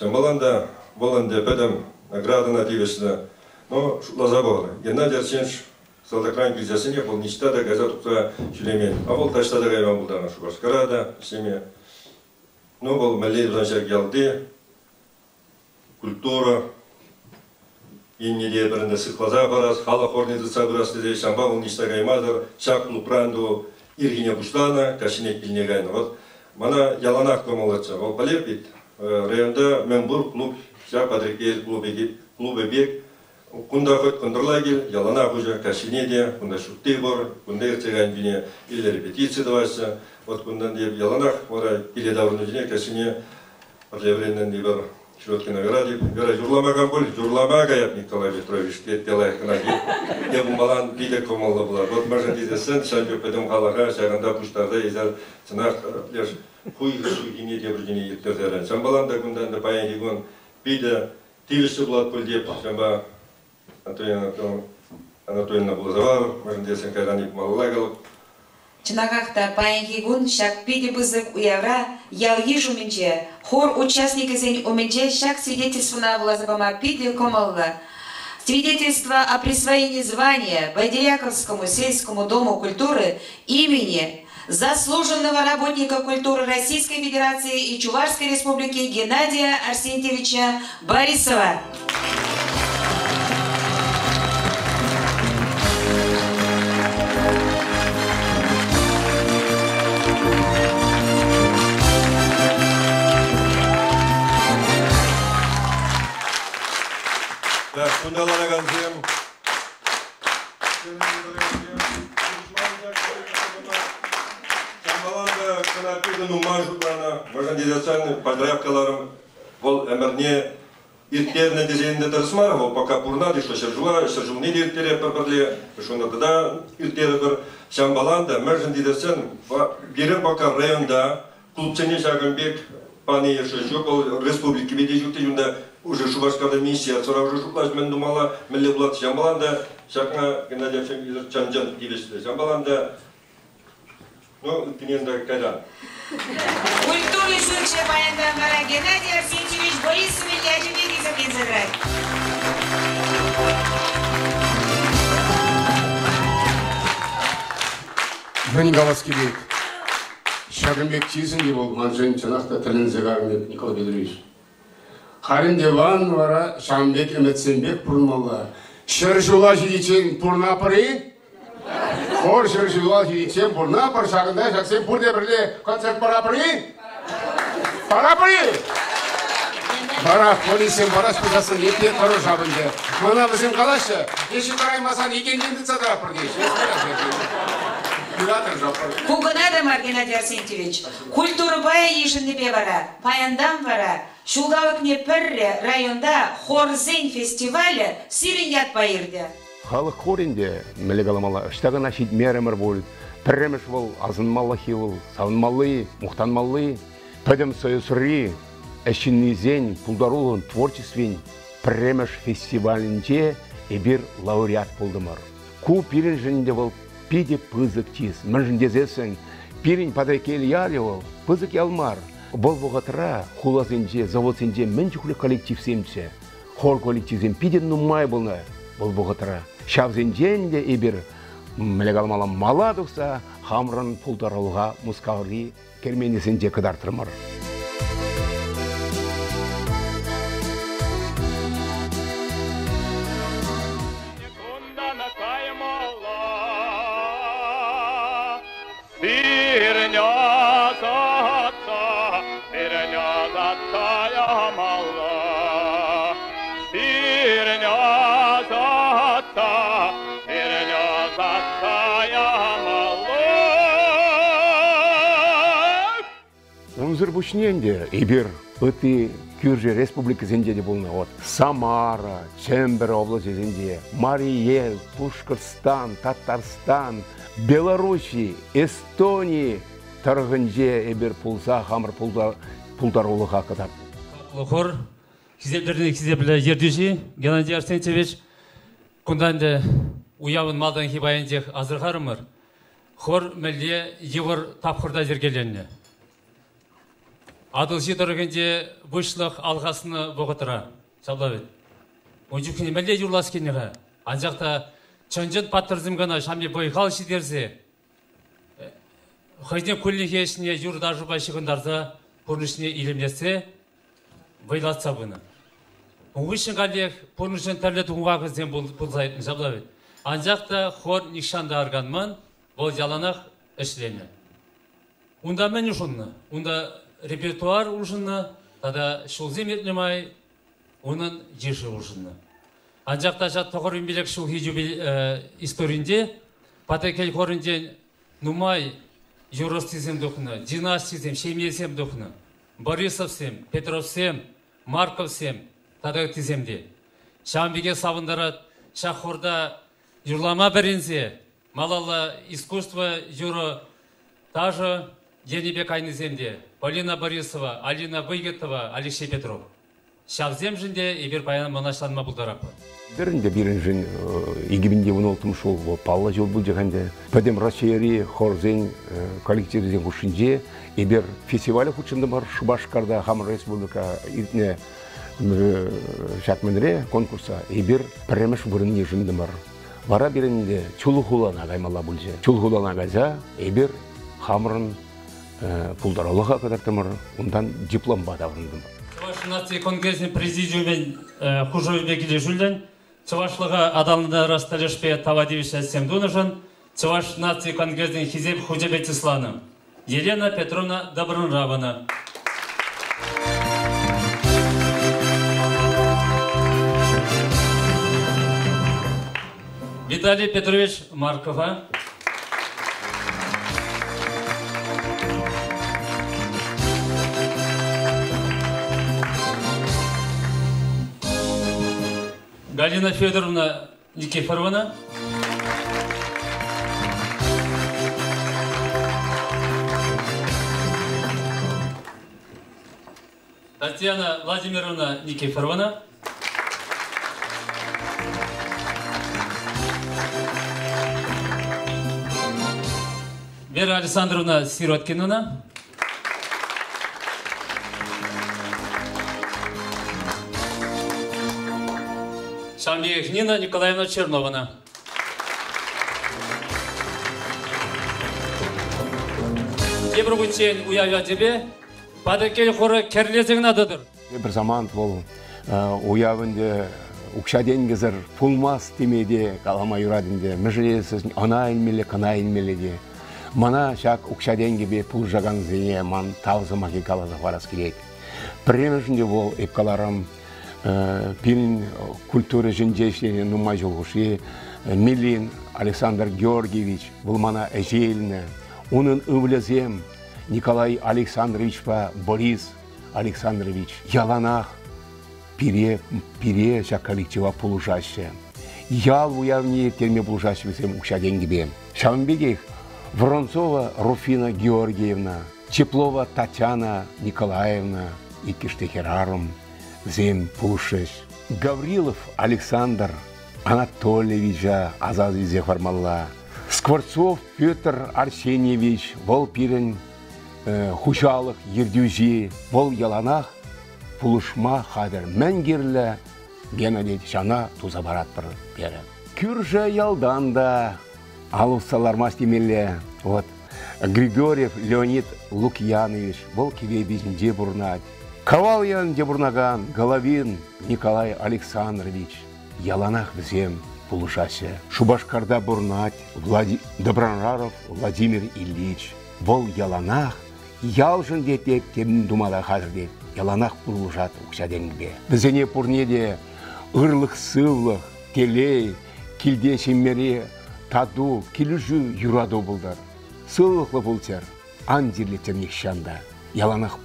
Шамбаланда волонде педам наградына тивесіне. Но лаза болды. Геннадий Арсеньевич Салдакран гильзасыне был нечто да газетука шулемен. А вот ташта да гайван был дана шубашкарада семья. Но был малей браншак ялды, культура, иннеде бірінде сықлаза барас, хала хорниды сабырас деде, шамба был нечто гаймадар, шак лупранду, иргине буштана, кашине килне гайна. Вот мана яланак комолатса. Вот полепит районда мембур клуб, шак Падрикель клубы бег. Кунда хоть контрлагель, ялана уже кашинеде, кунда шутты бар, кунда иртеган бине или репетиции давайся. Вот кундан деп яланах, мора или даврны бине кашине подлевренен дебар шведки награде. Вера журламаган боль, журламага яп Николай Петрович, тетелай кнаги. Я бумалан биде комалла была. Вот можно дизесен, шанбе пойдем халага, шаганда пуштарда изар ценах лишь хуй сугине дебрдине ектертера. Шамбаланда кундан да паян дигон биде тивиши блат пульдеп, шамба Анатольевна Блазовар, Мажендесен Кайраник Малагалов. Чынагақта паянхигун шак пиде бызык уявра ял ежу менче, хор участники зень уменче шак свидетельствона Блазовама пиде комалла. Свидетельство о присвоении звания Байдеряковскому сельскому дому культуры имени заслуженного работника культуры Российской Федерации и Чувашской Республики Геннадия Арсентьевича Борисова. Да, кундалана ганзем. Шамбаланда канапидыну мажуклана, мажандизацияны поздравкаларым, ол әмірне ирттеріне дезейінде тұрсымар, ол пока пурнады, что шыржулны ирттере пәрбірле, шонда да ирттере бір. Шамбаланда мажандизацияны берін пока районда, клубцене шагынбек, паны еші жоқ, ол республики беде жүкті жүнда, уже Шубашкарда миссия, sonra уже шуклаш мен думала, милли булат Шамбаланда, шакна Геннадий Арсеньевич Чанжан килешти. Шамбаланда, ну, тиненда кайдан. Культурный журче баяндан бара Геннадий Арсентьевич Борисов Ильяжи Березов Гензаград. Мен Галацкий бек. Шагынбек чизинги бол манжен чанақта тілін зегарынбек Николай Петрович. Харин деван вара Шамбек Эметсенбек пурнмалла. Шыржула жидичен пурна пары? Хор шыржула жидичен пурна пар шагында шаксен пурде бірле концерт пара пары? Пара пары? Бара полисен бара спизасын епте қару жабынды. Мана бізін қалашы, еші қараймасан екенденді цадара пырдейш. Кугунада Геннадий Арсентьевич, культура бая ешіндебе бара, паяндан бара, шулдавыкне пірре районда хорзен фестивалі сирен ят байырды. Халық хоринде мелегаламала штаган ашид меремер бол, пірремеш бол, азынмаллахи бол, савынмаллы, мухтанмаллы, пәдем союсри, әшіннізен, пулдарулын творчествен, пірремеш фестивалінде ебір лауреат болдымар. Ку пирен жінде бол, пиде пызык чиз, мыжындезесің, пирен Падрикель ялевал, пызык ялмар. Бол бұғатыра, хулазынже, заводсынже, мен жүхлі коллектив семсе. Хор коллективзен пиден нумай болна, бол бұғатыра. Шавзенженде ебір, мелегалмала маладықса, хамрын пулдаралыға мұскағыры керменесінде кыдартырмар. Бушненде ибир ыты Кюрже республикасында де болна вот Самара, Чембер областында, Мариэл, Пушкарстан, Татарстан, Белоруссия, Эстония тарғынже ибир пулса хамыр пулдарулыға катап. Хор хизеплерден хизеплер жердүши Геннадий Арсентьевич кунданды уявын малдан хибайынжех азырғарымыр. Хор мәлде евр тапқырда жергеленне. Адыл жидыргенде бұшлық алғасыны бұғытыра. Жаблабет. Онжукіне мәлде юрлас кенеға. Анжақта чонжын паттырзым ғана шамбе бойқал шидерзе. Хайден көліге ішіне юрда жұбай шығындарда пұрнышыне илемдесе вайлатса бұны. Оңғышын қалек пұрнышын тәрлет ұңға қызден бұлзайтын жаблабет. Анжақта хор никшанда арганман бұл яланақ ішлене. Унда мен ұшынны, унда репертуар ұшынны, тада шулзем етнемай, оның жеші ұшынны. Анжақта жат тоғыр үнбелек шулхи жубел историнде, патекел хорынден нумай юростизем дұқыны, династизем, шемесем дұқыны, Борисовсем, Петровсем, Марковсем, тада тиземде. Шамбеге сабындарат, шахорда юрлама бірінзе, малала искусство юро тажы Енебек айныземде, Полина Борисова, Алина Выгетова, Алексей Петров. Шавзем жінде ебір баян мұнаштанма бұлдарапы. Бірінде жын егібінде ұнолтым шол палла жол бұл жағанде. Пәдем Рашери, Хорзен, коллективізен құшынже, ебір фестивалі құшынды бар Шубашқарда, Хамыр Республика, иртіне шатменре конкурса, ебір піремеш бұрынне жынды бар. Бара бірінде чулхулан ағаймала бұлже. Чулхулан ағайза, ебір Хамырын пулдаралыға қадартымыр, ондан диплом бадавырындым. Чуваш нации конгресsin президиумен хужойбе келе жүлден, Чувашлыға адалында расталешпе Тавадевича Семдунышын, Чуваш нации конгресsin хизеп Хужебетисланы, Елена Петровна Добронравана. Виталий Петрович Маркова. Галина Федоровна Никифоровна. Татьяна Владимировна Никифоровна. Вера Александровна Сироткина. Шамбиев Нина Николаевна Чернована. Тебрugучен уявя тебе, падекел хоры керлезің надыдыр. Бір заман ол уявынде ұқшаден кезір пулмас темеде қалама юрадынде, мүжіресіз ана ilmeli, kana ilmeli де. Мана шак ұқшаден кебе пул жаған зене ман тавзыма кекалазы варас керек. Премежінде ол епкаларым Пилин культуры жіндешіне нумай жолғышы, Милин Александр Георгиевич, бұл мана әжеліні, оның өвлезем Николай Александрович па Борис Александрович, яланақ пире жа коллектива пулужашы. Ял уявне терме пулужашы бізем ұқшаден кебе. Шамбегех Воронцова Руфина Георгиевна, Чеплова Татьяна Николаевна, Икиштехерарум, Зем Пушеш, Гаврилов Александр Анатольевича Азазизе Фармалла, Скворцов Петр Арсеньевич, Вол Пирен Хучалық Ердюзи, Вол Яланах, Пулушма Хадыр Мәнгерлі, Геннадий Шана Тузабарат бір бері. Күржа ялданда алысалар мастемелі, Григорьев Леонид Лукьянович, Вол Кивей Безінде Бурнать, Ковальян Дебурнаган, Головин Николай Александрович, Яланах Взем Пулушасе, Шубашкарда Бурнать, Добронравов Владимир Ильич, Вол Яланах, Ялжын детеп темін думада қазір деп, Яланах Пулушат ұқшаденгбе. Бізене пұрнеде ұрлық сывлық, телей, килде шеммере, таду, килүжі юраду бұлдар. Сылықлы бұлтер, андерлетер некшанда, Яланах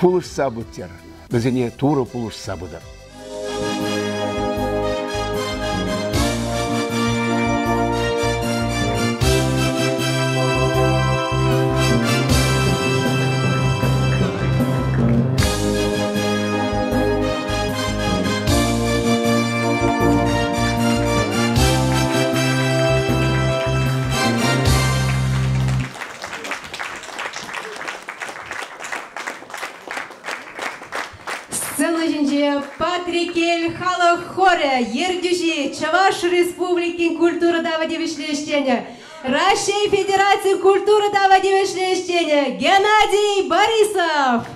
Пулыш сабыттер, бізіне туры пулыш сабыдыр. Сцена жінде хоре, ердюжи, Чаваш Республики культуры дава девишлещения, Россия Федерации культуры дава девишлещения, Геннадий Борисов.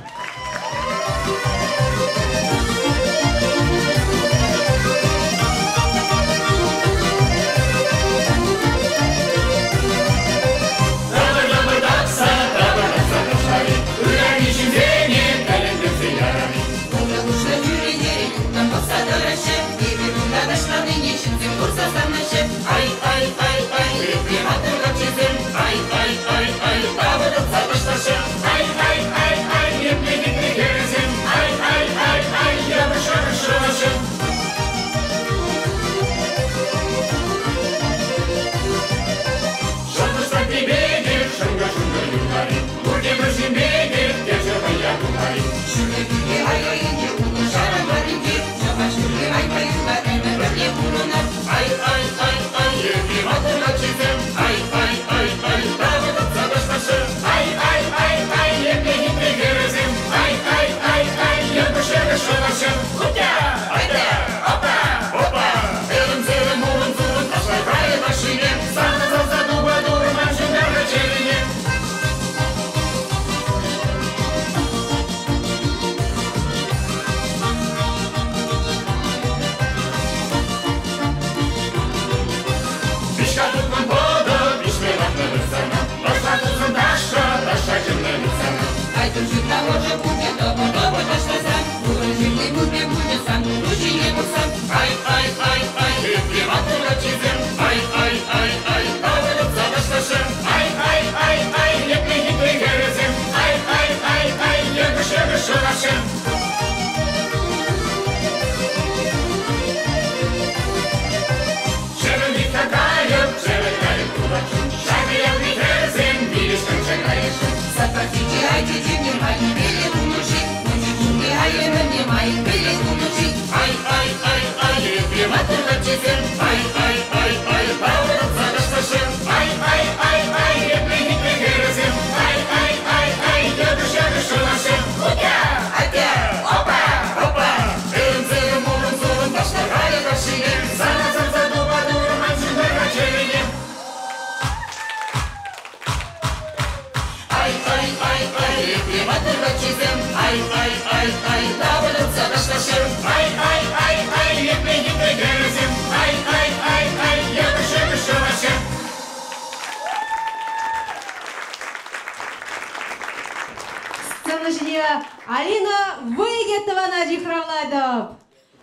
Алина Выгетована жихравладып.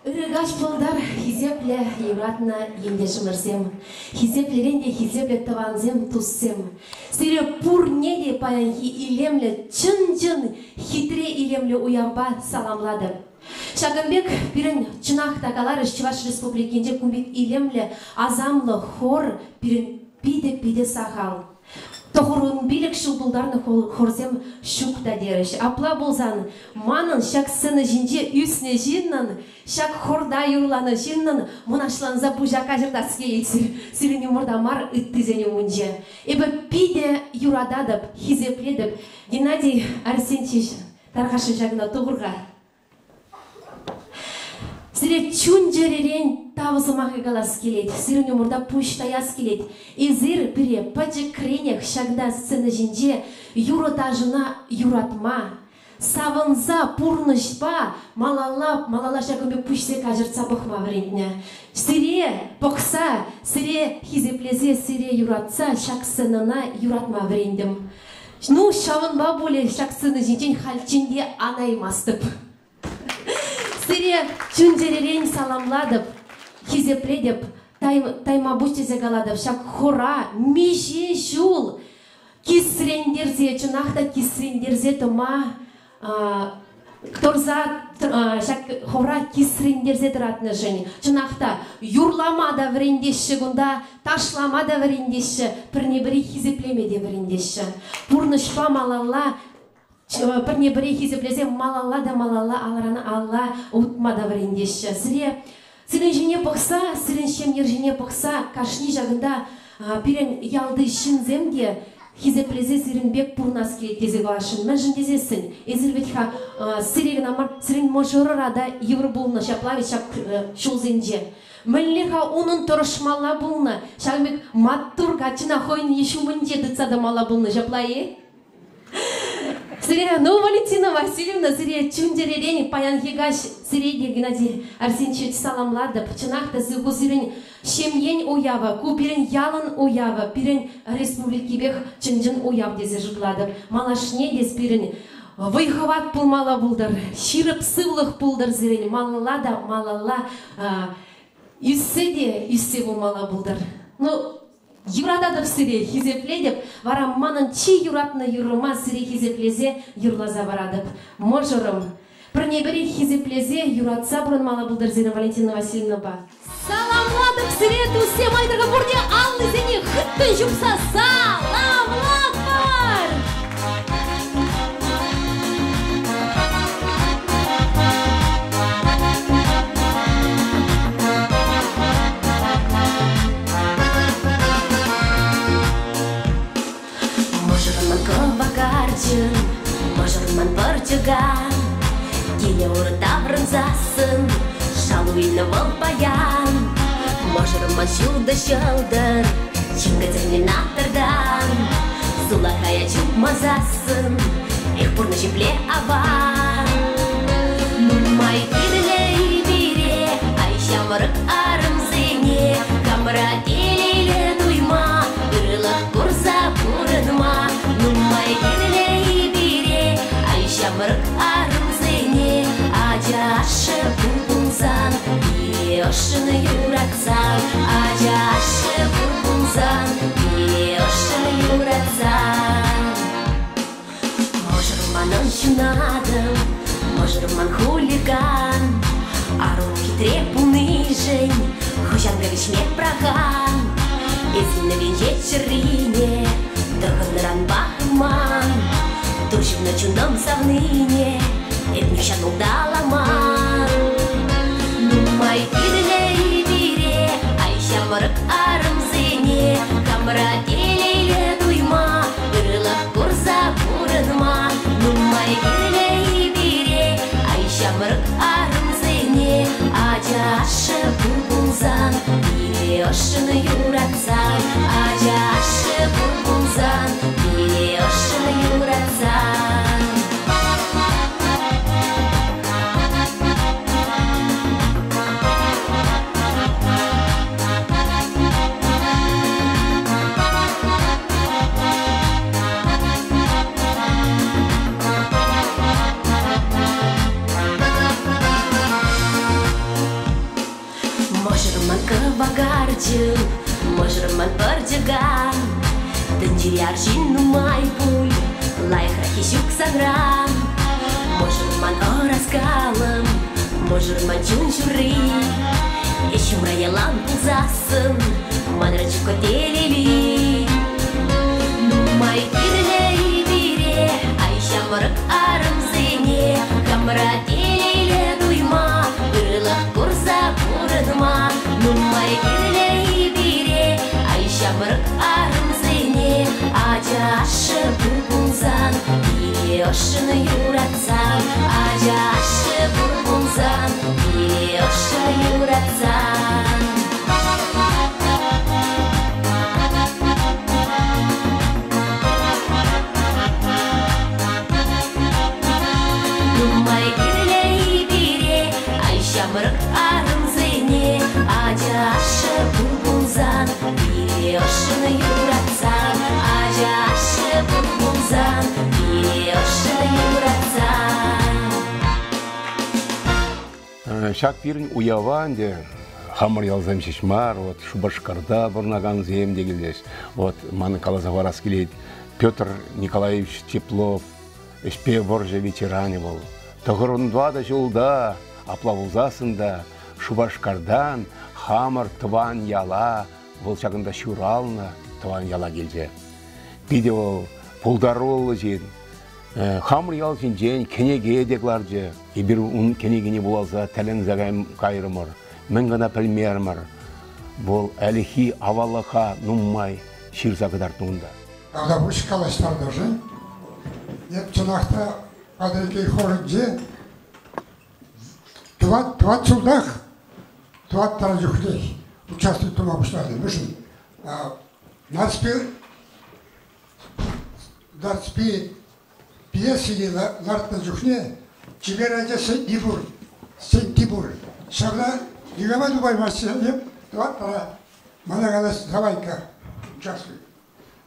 Үрігаш болдар хизепле евратна ендешімірсем. Хизеплеренде хизепле таванзем туссем. Сире пур неде паянхи илемле чын-чын хитре илемле уямба саламладып. Шагамбек пирен чынақ тағалар Чуваш Республикинде кумбек илемле азамлы хор пирен пиде сахал. Тоғырын билік шылбылдарны хорзем шукта дереш. Апла болзан, манын шак сыны жинже үсіне жиннан, шак хорда юрланы жиннан, мұнашланза бұжака жырдаске етсір, сіріне мұрдамар үттізене мұнже. Эбі пиде юрададып, хизепледіп, Геннадий Арсентьевич тарғашы жағына тоғырға. Сире чунжеререн тавызымағы қалас келет, сиріне мұрда пұштаяс келет. Изір біре пачы кренек шагда сыны жинже юротажына юратма. Савынза пурнышпа малала шагымбе пұшсе кажыртса бұқма варентіне. Сире бұқса, сире хизеплезе, сире юратса шак сынына юратма варендім. Ну, шавынба боле шак сыны жинжен халчинде анаймастып. Сире чунжеререн саламладып, хизепледіп, тайма бұштезе қаладып, шак хора, мише жул, кисрендерзе, чунақта кисрендерзе тұма, торза, шак хора кисрендерзе тұратны жын. Чунақта юрлама да врендеші гунда, ташлама да врендеші, пірне-бірі хизеплемеде врендеші. Пурнышпа малалла, пірне бірі хизеплезе малалла да малалла алараны алла ұтма да врендеші. Сирен жіне бұқса, сирен шемнер жіне бұқса, кашни жағында пирен ялды шынземге хизеплезе сиренбек пурнас келет тезек алашын. Мен жын тезесін. Эзірбетха сиреген амар сирен можорырада Европолна шаплавит шап шулзенже. Мэллиха унун торышмала булна. Шагмек маттур гачина хойн ешумынже дыцада мала булна шаплае. Сирия, ну, Валентина Васильевна, Сирия, чундеререни, паянхигаш, Сирия, Геннадий Арсеньевич саламлады, пчынахта зыгу Сирень, шемьень уява, купирень ялын уява, пирень республикибех чынжын уяв дезе жыклады. Малашне дез пирень, выйхават пулмала булдар, ширып сывлых пулдар Сирень, малалада, малала, үссе булмала булдар. Ну, Юрададып сире хизепледіп, вара манын чи юратны юрыма сире хизеплезе юрлаза барадып. Можырым, бірне-бірі хизеплезе юратса бұрын мала бұлдар зені Валентина Васильевна ба. Саламладып сире тусе майдырға бұрне алны зені хыттын жұмса саламлад бар! Можырман бұрчыған, келе ұрыта бұрынзасын, шалу елі ол баян. Можырман шылды-шылдыр, шыңғыдырмен аттырдан, сулақая чуп мазасын, ех бұрны жепле аван. Нумай кирлей бире, айша мұрық арым зене, камыра телейлі дуйма, үрілік күрза бұрынма. Нумай кирлей бире, айша мұрық арым зене, ажашы бұлбұлзан, бире ошыны юратсан. Ажашы бұлбұлзан, бире ошыны юратсан. Можырманын шынадым, можырман хулиган, ару хитре пулный жень, хужанга вишмек праган. Эзінні венжет шырине, дығындыран бағыман, Туршымны чундым савныне, этнюшан ұлдаламан. Нумай кирлей бире, айша мұрық арым зене, камыра телейлі дуйма, үрілік күрза бұрынма. Нумай кирлей бире, айша мұрық арым зене, ажашы бұлбұлзан, бире ошыны юратсан. Ажашы бұлбұлзан, бире ошыны юратсан. Можырман бұрчыған, дінжері аршин нумай пуль, лайықра шук саңран. Можырман ораскалым, можырман чун шурри, ешумра ялан пулзасын, манрачу котелели. Нумай кирлей бире, айша мұрық арым зене, камыра телейлі дуйма, үрілік күрза бұрынма. Нумай кирлей бире, айша мұрық арым зене, ажашы бұлбұлзан, бире ошыны юратсан. Ажашы бұлбұлзан, бире ошыны юратсан. Нумай кирлей бире, айша мұрық арым зене, ажашы бұлбұлзан, бире ошыны юратсан. Ажашы бұлбұлзан, бире ошыны юратсан. Шак пирин уяван де, хамыр ялзам шешмар, вот Шубашкарда бұрнаган зем дегілдес. Вот маны калазаварас келет, Петр Николаевич Теплов, эшпе борже ветеране бол. Тоғырындвада жылда, аплавылзасында, Шубашкардан хамыр тыван яла, бұл шағында шуралына тыван яла келже. Биде ол пулдары олы жен, хамыр ял жен жен кенеге деклар же, ебір ұн кенегені болалса тәлін зағайым қайрымыр, мен ғана пілмермір. Бұл әліхи авалыға нұммай ширзағыдар туында. Автобус калаштар даже. Еп чынақта Падреке хорынже 20 жылдақ 20 тара жүхлей участвует тума бұштарды. Мүшін, Дарспи пьесы лартна жүхне Чибер әжесі Дибур, Сен Дибур. Шағда Дигама Дубай масыya еп 20 тара Манагалас Завайка участвует.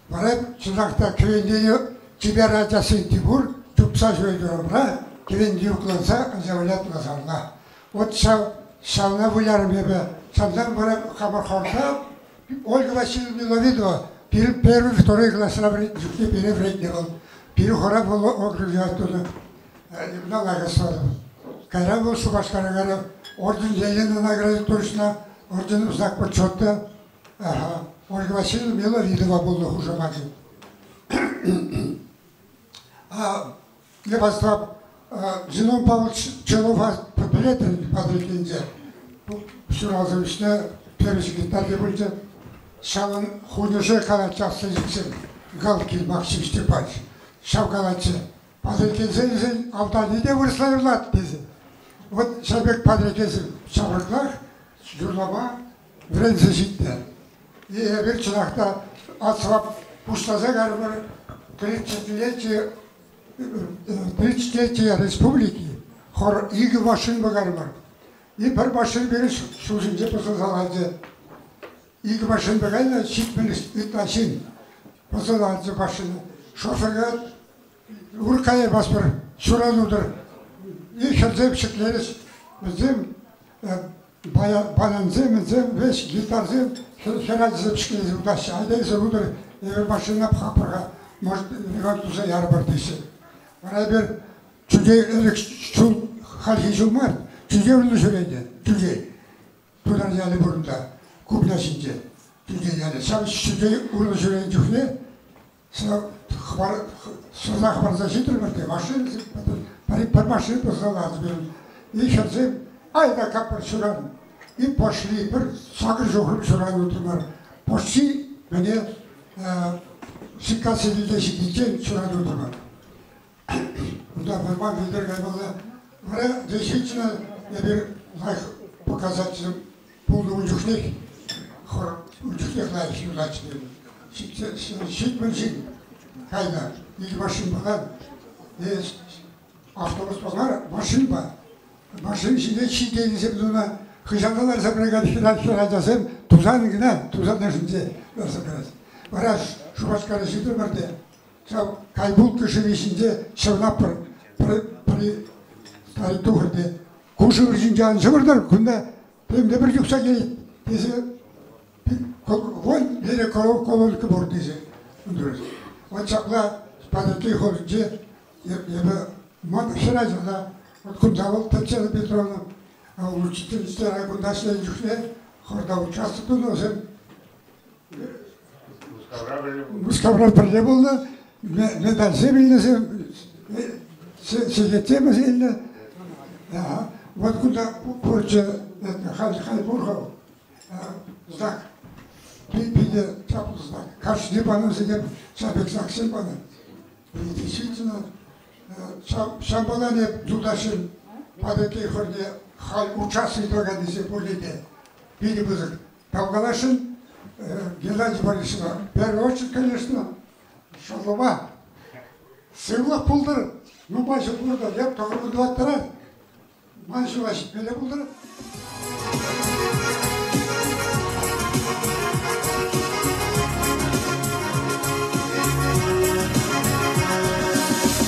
Барып чынақта көвендегі Чибер әжесі Дибур Тупса жойдырымра, кевенде укланса, завалят назарна. Вот шавна вылярым ебе, шамдан барып хабар хорта, Ольга Васильевна Ловидова, первый, второй класс жукте перевредный был. Пиру хора был окружать туда, налага стала. Кайра был Шубашкарагара, орден Ленина наградит точно, орден знак почета. Ольга Васильевна Ловидова была хуже мать. Я постав Зенон Павлович Челов билеты подрекенде. Все разумно, первый секретарь будет Шаван Хунюже Калачасы жиксен, Галкин Максим Степанович. Шав Калаче. Подрекензе Алтайде выславлят бизи. Вот Шабек подрекензе Шавраклах, Журлама, Врензе житте. И bir çınakta asfalt puştaza garbar 30-летие республики, хор игі машин бағармар. И бір машин бері шузынже посылалады. Игі машин бағайна шитмен үтнашин посылалады машины. Шоферға ұрқайы баспыр, сұранудыр. И херзем шеклеріс, біздем баянзем, веш гитарзем, херазем шеклеріс ұдашы. Айдайсы ұдыр, машина пхапырға, может, ревантуза ярбар дейсі. Бәрәбір түге әлік шул халқи жылмар, түге ұлы жүрейді, түге. Тудар әлі бұрында, көпнәсінде, түге әлі. Сәбіз түге ұлы жүрейді жүхне, сұрда қабарза жетір бірде, машин, бір машин бұзалады берін. И шәрзем, айда қапыр сұран. И пошли, бір сағыр жоғырып сұран отырмар. Почти мәне сикасы елдеші кеткен сұран отырмар. Да, Варвар Вильдергай была. Действительно, я бы лайк показать полный уджухник, уджухник лайк удачный. Щит мужчин, кайда, или машин была, автобус была, машин была. Машин сидеть щители землюна, хыжандалар запрягать хирадасем, тузан гна, тузан нашинде запрягать. Вараж Шубашкара щиты барде. Кайбул кышывешінде шырнапыр, при тухырде. Кушы біржін жан жыбырдар, күнде пемде бір жүкса келейді. Десе, вон бере кололыкі бұр десе. Вот шақла Падреке хорынже, ебі шыражыда, күндавыл Татьяна Петровна, учительстер күндашылай жүхне, хорда участықпын өзім. Мұскаврал бірде болды. Медаль земельный, секретемыз елі. Вот куда порча Хайбургов, знак, пиде чапл знак. Каршыне баны зедеп, шабек знак сен баны. Действительно, шамбалан еп жулдашын, Падреке хорне хал участвует тұрған десе бөледе. Пиде бұзық. Талғалашын, Геннадий Борисовна, в первую очередь, конечно, Шалова. Сыйлық бұлдыр. Ну, башы бұлдыр. Еп, тоғырғы дуаттырар. Маншыла шетмелі бұлдыр.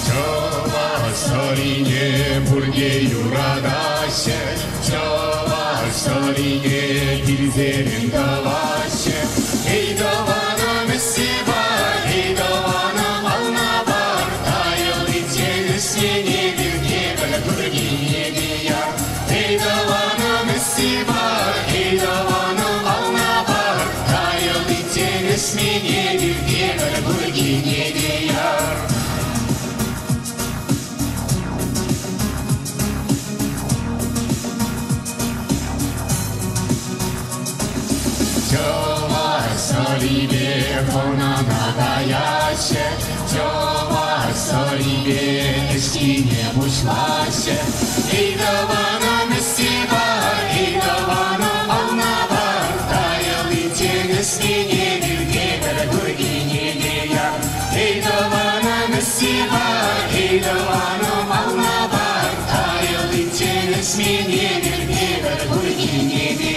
Чава старине бурге юрадасе, Чава старине гильзерин даласе, Ей давана мессива, ей давана ална бар, Тайыл итен сене бирге бір бүргене бияр. Ей давана мессива, ей давана ална бар, Тайыл итен сене бирге бір бүргене бияр. Чава 소리에 고나나다야세 저와 소리에 эскине бушласе Идавана месива Идавана алнабар Таяли теңіз мене бірге бір көргене дея Идавана месива Идавана алнабар Таяли теңіз мене бірге бір көргене дея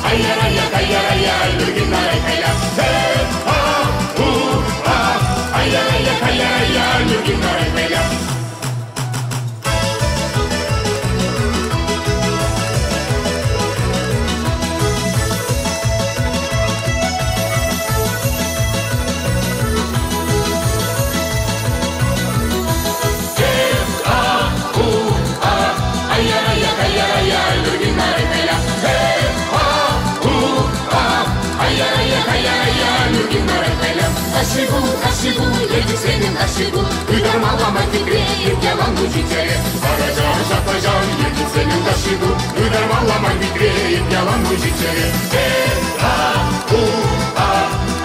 Ай-яй-яй иду, выдавала мой ветреет, я вам музичеры.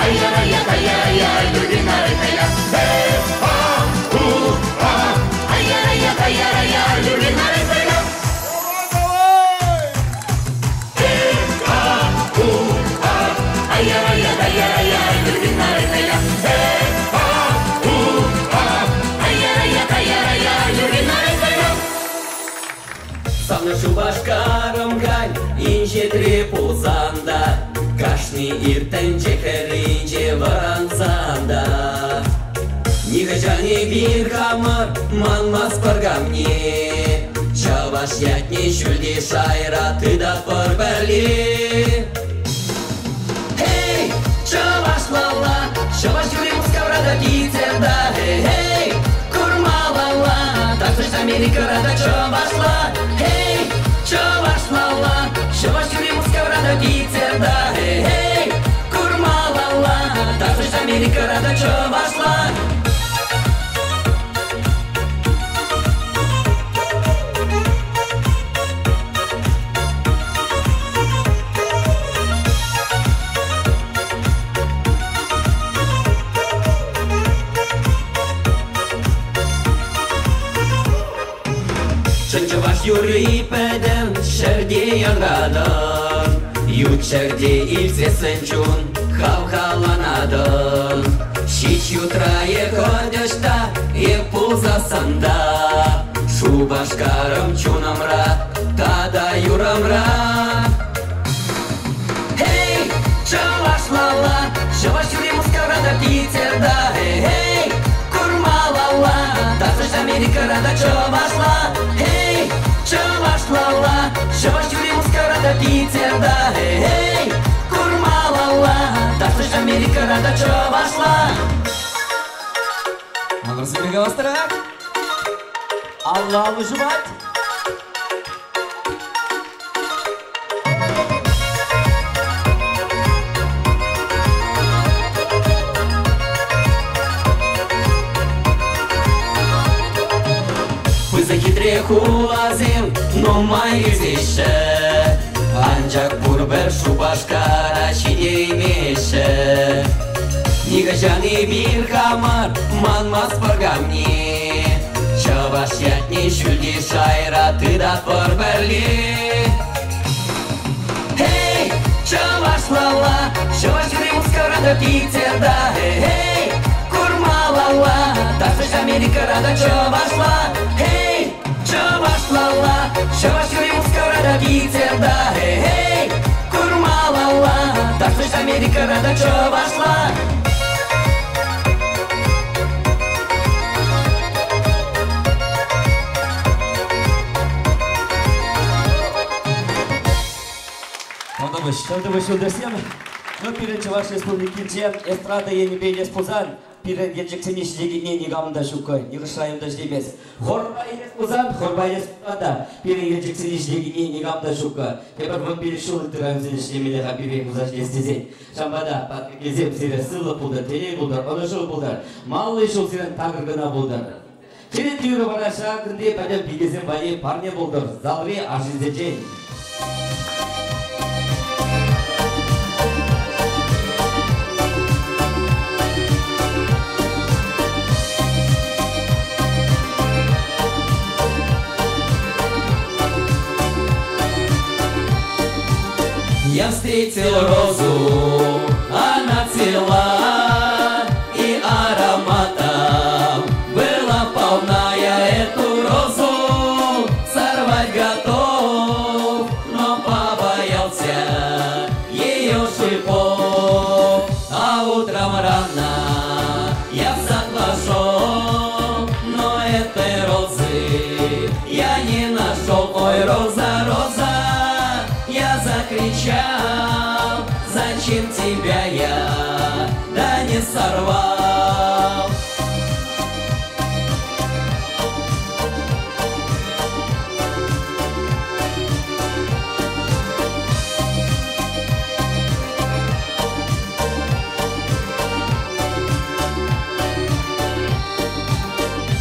Ай-я-ай-я-ай-я-ай, люрина-ай-я. Ай-я-ай-я-ай-я-ай, люрина-ай-я. Ай-я-ай-я-ай-я-ай, люрина-ай-я. Саны шубашкарым гань, инже трепузанда, кашни иртен чекеринче варанцанда. Нигачани бир хамар, манмас паргамне, чаваш ятне шульди шайра тыда парбали. Эй, чаваш лала, чаваш юри мускаврада кицерда, эй, курма лала, так что Америка рада чаваш ла. Чаваш лала, чаваш юри мускаврада кицерда, эй, курма лала, так что Америка рада чаваш ла. Чаваш юри педен, шерде янгадан, ют шерде и все сенчун, хав-халанадан. Шич ютрае ходяшта, и пуза санда, шубашкарам чунамра, тада юрамра. Эй, чаваш лала, чаваш юри мускаврада кицерда, эй, курма лала, тасыш Америка рада чаваш ла. Чаваш лала, чаваш юри мускаврада кицерда, эй, курма лала, тасыш Америка рада чаваш ла. Маңырсызбек авастырак, Аллаху жубат. Хулазим, но мои зише, анжак бурбер шубашкара чидеймеше. Нигачаны бир хамар, манмас паргамне, чаваш ятне шульди шайра тыда парберли. Эй, чаваш лала, чаваш юри мускаврада кицерда, эй, курма лала, тасыш Америка рада чаваш ла. Чаваш лала, чаваш юри мускаврада кицерда, эй, курма лала, тасыш Америка рада чаваш ла. Шалды вышел десем, но перед Чаваш республики Джем, эстрада ени бейнес пузан, перед ержексенеш дегене негамында шукай, негашайымда ждемес. Хорбай ес пузан, хорбай ес пузанда, перед ержексенеш дегене негамында шукай. Тепер вон перешел тырамзен шлемелеха перед музаждес дезен. Шамбада, патка кезеп сире сылы пулдар, телей пулдар, онышыл пулдар, малый шул сирен тагыргына пулдар. Перед юры бараша, кынде падем бигезен бае парне пулдар, залри ажиздечен. Я встретил розу, она цвела, и ароматом была полная эту розу. Сорвать готов, но побоялся ее шипов. А утром рано я в сад вошел, но этой розы я не нашел. Ой, роза, роза, я закричал, зачем тебя я, да не сорвал.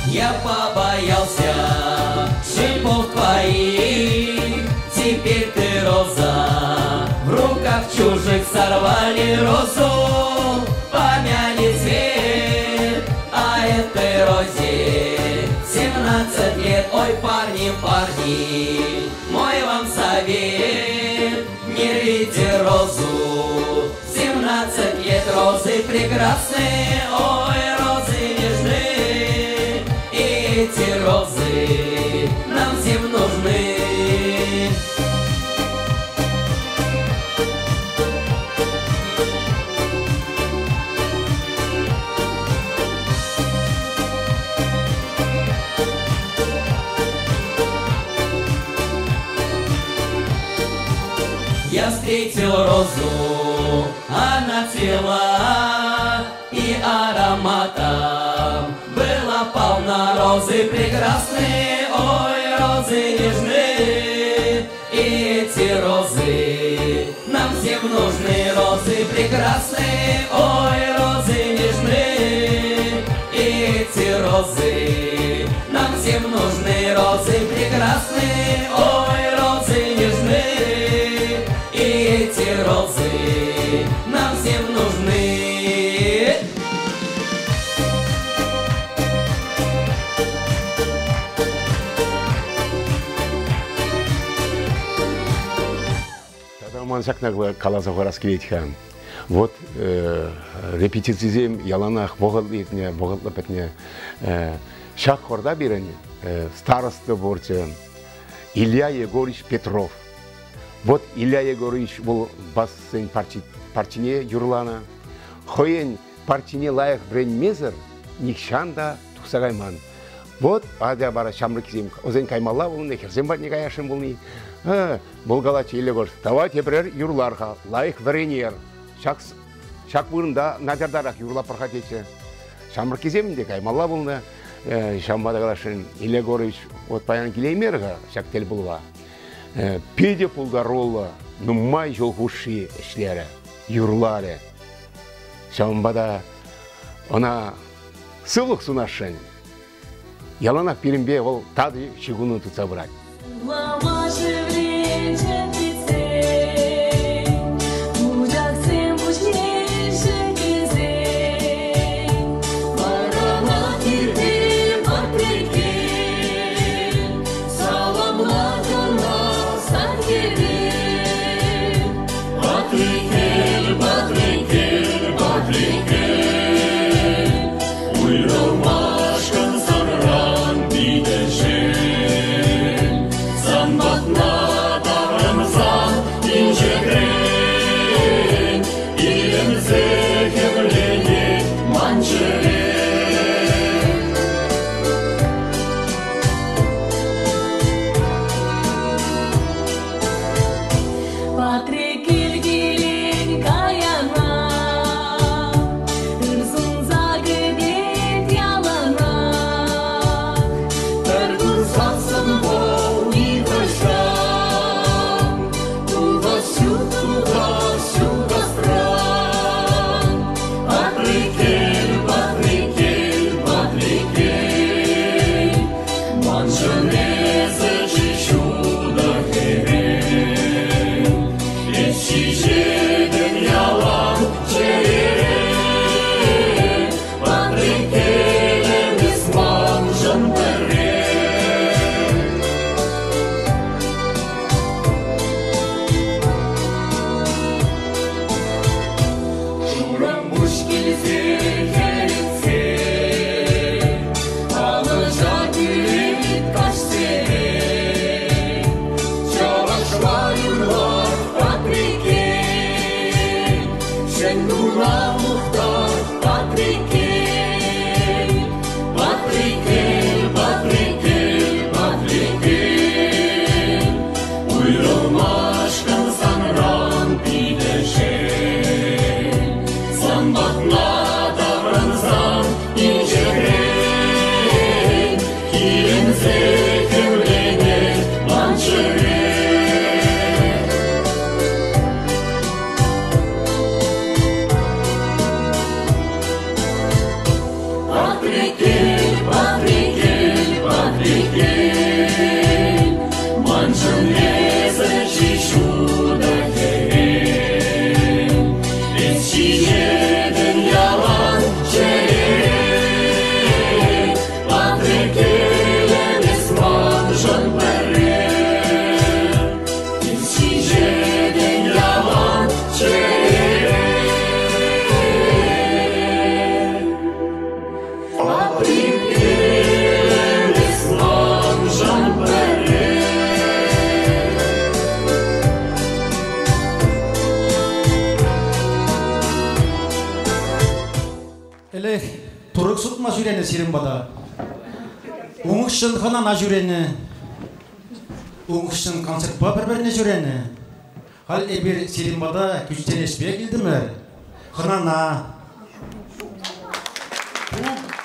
Я побоялся шипов твоих, теперь ты роза. В руках чужих сорвали розу, помяли цвет, а этой розе 17 лет. Ой, парни, парни, мой вам совет, не рвите розу. 17 лет розы прекрасные, ой, розы нежные, и эти розы нам всем нужны. Я встретил розу, она цвела, и ароматом была полна. Розы прекрасные, ой, розы нежные, и эти розы нам всем нужны. Розы прекрасные, ой, розы нежные, и эти розы нам всем нужны. Розы прекрасные, ой, розы нежные, и эти розы нам всем нужны. Тогда мансак нагло калазова раскритихан. Вот репетициям яланах богалитне, богалапетне шах хорда бирени староста борце Илья Егорович Петров. Вот Илья Егорович был бассейн партине юрлана. Хоен партине лайх брен мезер никшанда тухсагайман. Вот адя бара шамрыкизим озен каймалла был не херзем бар негаяшым был не. Болгалачи Илья Егорович. Давайте брер юрларха лайх бренер. Шак бұрында надардарак юрлап проходите. Шамрыкизем де каймалла был не. Шамбадагалашын Илья Егорович вот паян келеймерга шак тел булга. Педе пулдаролла, нумай жолгуши эшләре, юрлары. Шамбада она сылық сунашын. Яланақ перембе ол тады шигуну тұтса брать. sıtma jüreni sirin bada. Oңышын ханана jüreni. Oңышын konsertpa bir-birine jüreni. Hal bir sirin bada güçten eşbeye gildimler. Ханана.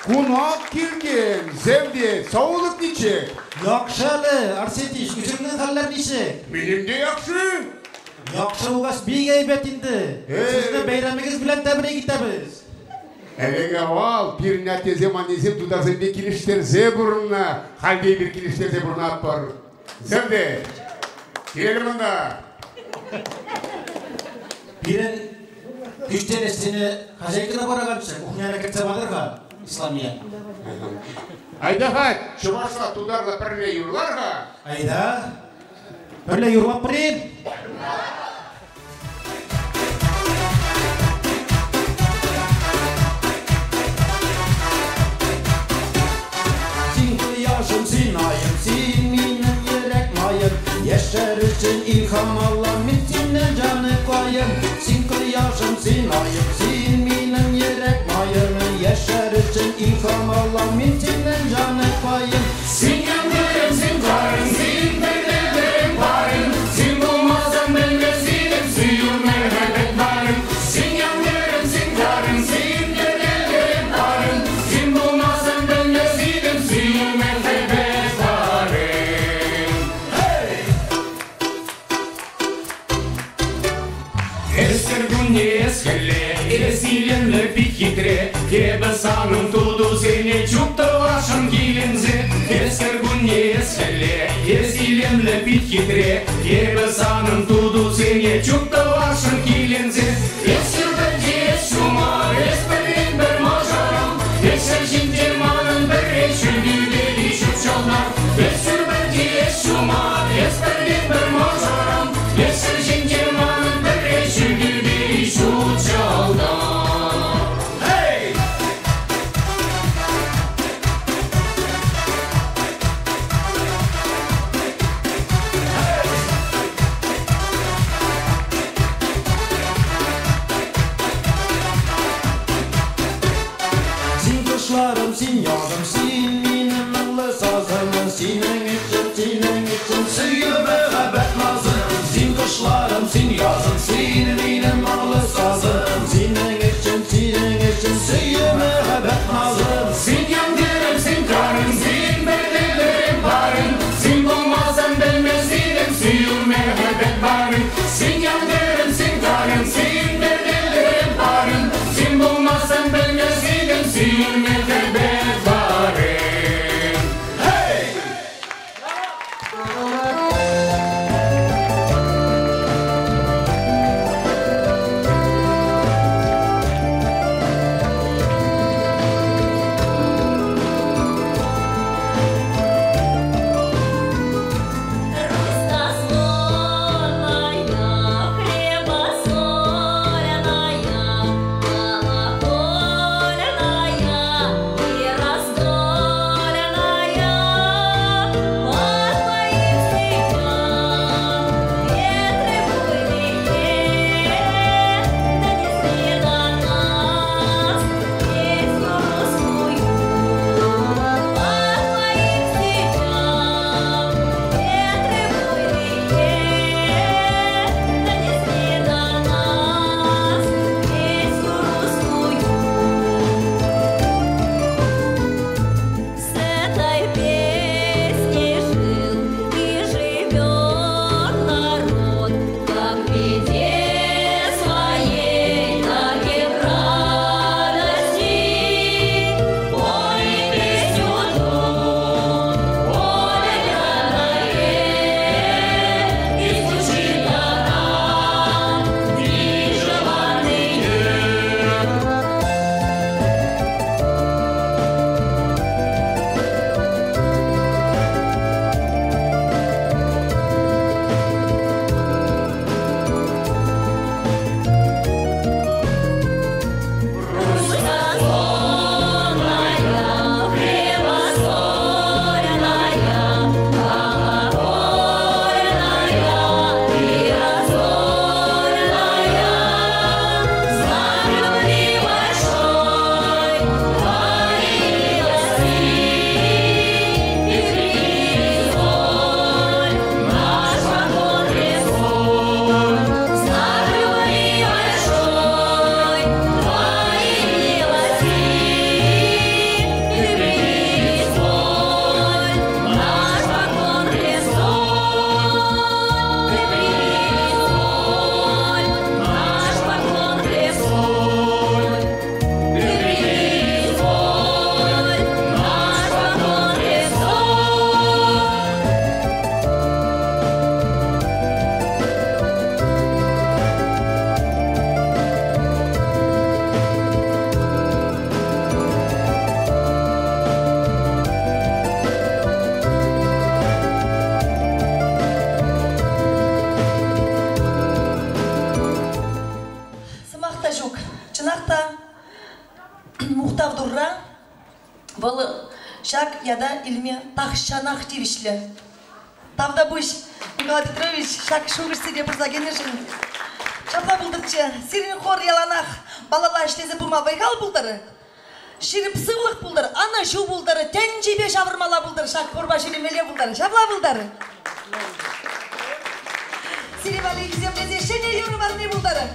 Kunak kirgen, zemde, sağlık niçe? Yakşalı, Arsetiş, üzümden haller niçe? Benim de yakşı. Yakşı olğaç bir geybet indi. Sizde beyramınız bilen tebrik gitemiz. Elege val, bir neteze manizim tutasın bir kilişler zeburuna, halde bir kilişler zeburuna atpar. Zemde, girelim onda. Birin güçten eşsini hacaytına para kalmışak, uhniyana kırtsa badır ka, İslamiye. Ayda hat, çuvaşla tudarla perle yurlar ha? Ayda, perle yurmak birin. Yaşım sinayım, sinminin yürek mayım. Yaşar için ilham Allah'ım, içinden canı koyayım. Sinkli yaşım sinayım, sinminin yürek mayım. Yaşar için ilham Allah'ım, içinden canı koyayım. Sin yanlarım, sin karın, sin bedelerim varım. Sin bulmazsan bilmezdim, suyum merhamet varım. Sin yanlarım, sin karın, sin bedelerim varım. Sin bulmazsan bilmezdim, suyum merhamet varım. Esker günye eskelle, esilenle pikidre. Kebe sanım tudu seni çok da vaşım kilinze. Esker günye eskelle, esilenle pikidre. Kebe sanım tudu seni çok da vaşım kilinze. Esker bence şuma, esperin bir maşaram. Esker şimdi manın bir eşüldü deli şut çallar. Esker bence şuma, esperin bir maşaram. Esker şimdi manın bir eşüldü deli şut çallar. Kuşlarım sin yağdım, sin minin ılı sazım. Sinin için suyu müebbet lazım. Sin kuşlarım sin yağdım, sin minin ılı sazım. Sinin için suyu müebbet lazım. Sin yandırım, sin karın, sin bedelerim varım. Sin bulmazsan bilmezdim, suyum merhamet varım. Sin yandırım, sin karın, sin bedelerim varım. Sin bulmazsan bilmezdim, suyum merhamet varım. Hey! дурра, бұл шак яда илме тахшанах девишле. Тавда буш, Николай Петрович, шак шугырсыге бұрзагені жын. Шапла бұлдырчы, сирин хор яланах, балала ішлезе бұма байғал бұлдыры. Ширіп сывлық бұлдыр, ана шу бұлдыры, тән жебе шабырмала бұлдыр, шак борба шеремеле бұлдыры, шапла бұлдыры. Сиревали землезе шене юры барны бұлдыры.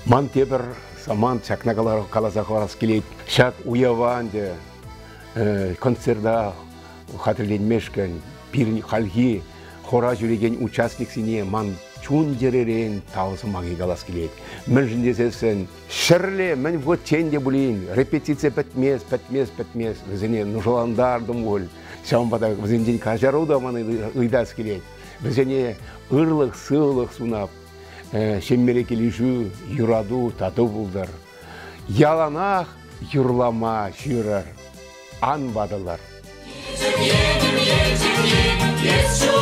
Ман тебір саман чакнагалар калазахарас келейд. Шак уяванде концерда хатырленмешкен, пир халги хора жүреген участник сине ман чун жеререн таусы маги галас келет. Мен жіндесесін, шырле, мен вот тенде булин, репетиция пәтмес. Бізіне нужаландардым ол. Шамбада бізінден кажару да маны ұйдас келет. Бізіне ұрлық, сылық сунап, шеммере келішу, юраду, тату бұлдар. Яланақ, юрлама, шүрір, ан бадылар. Едем, есть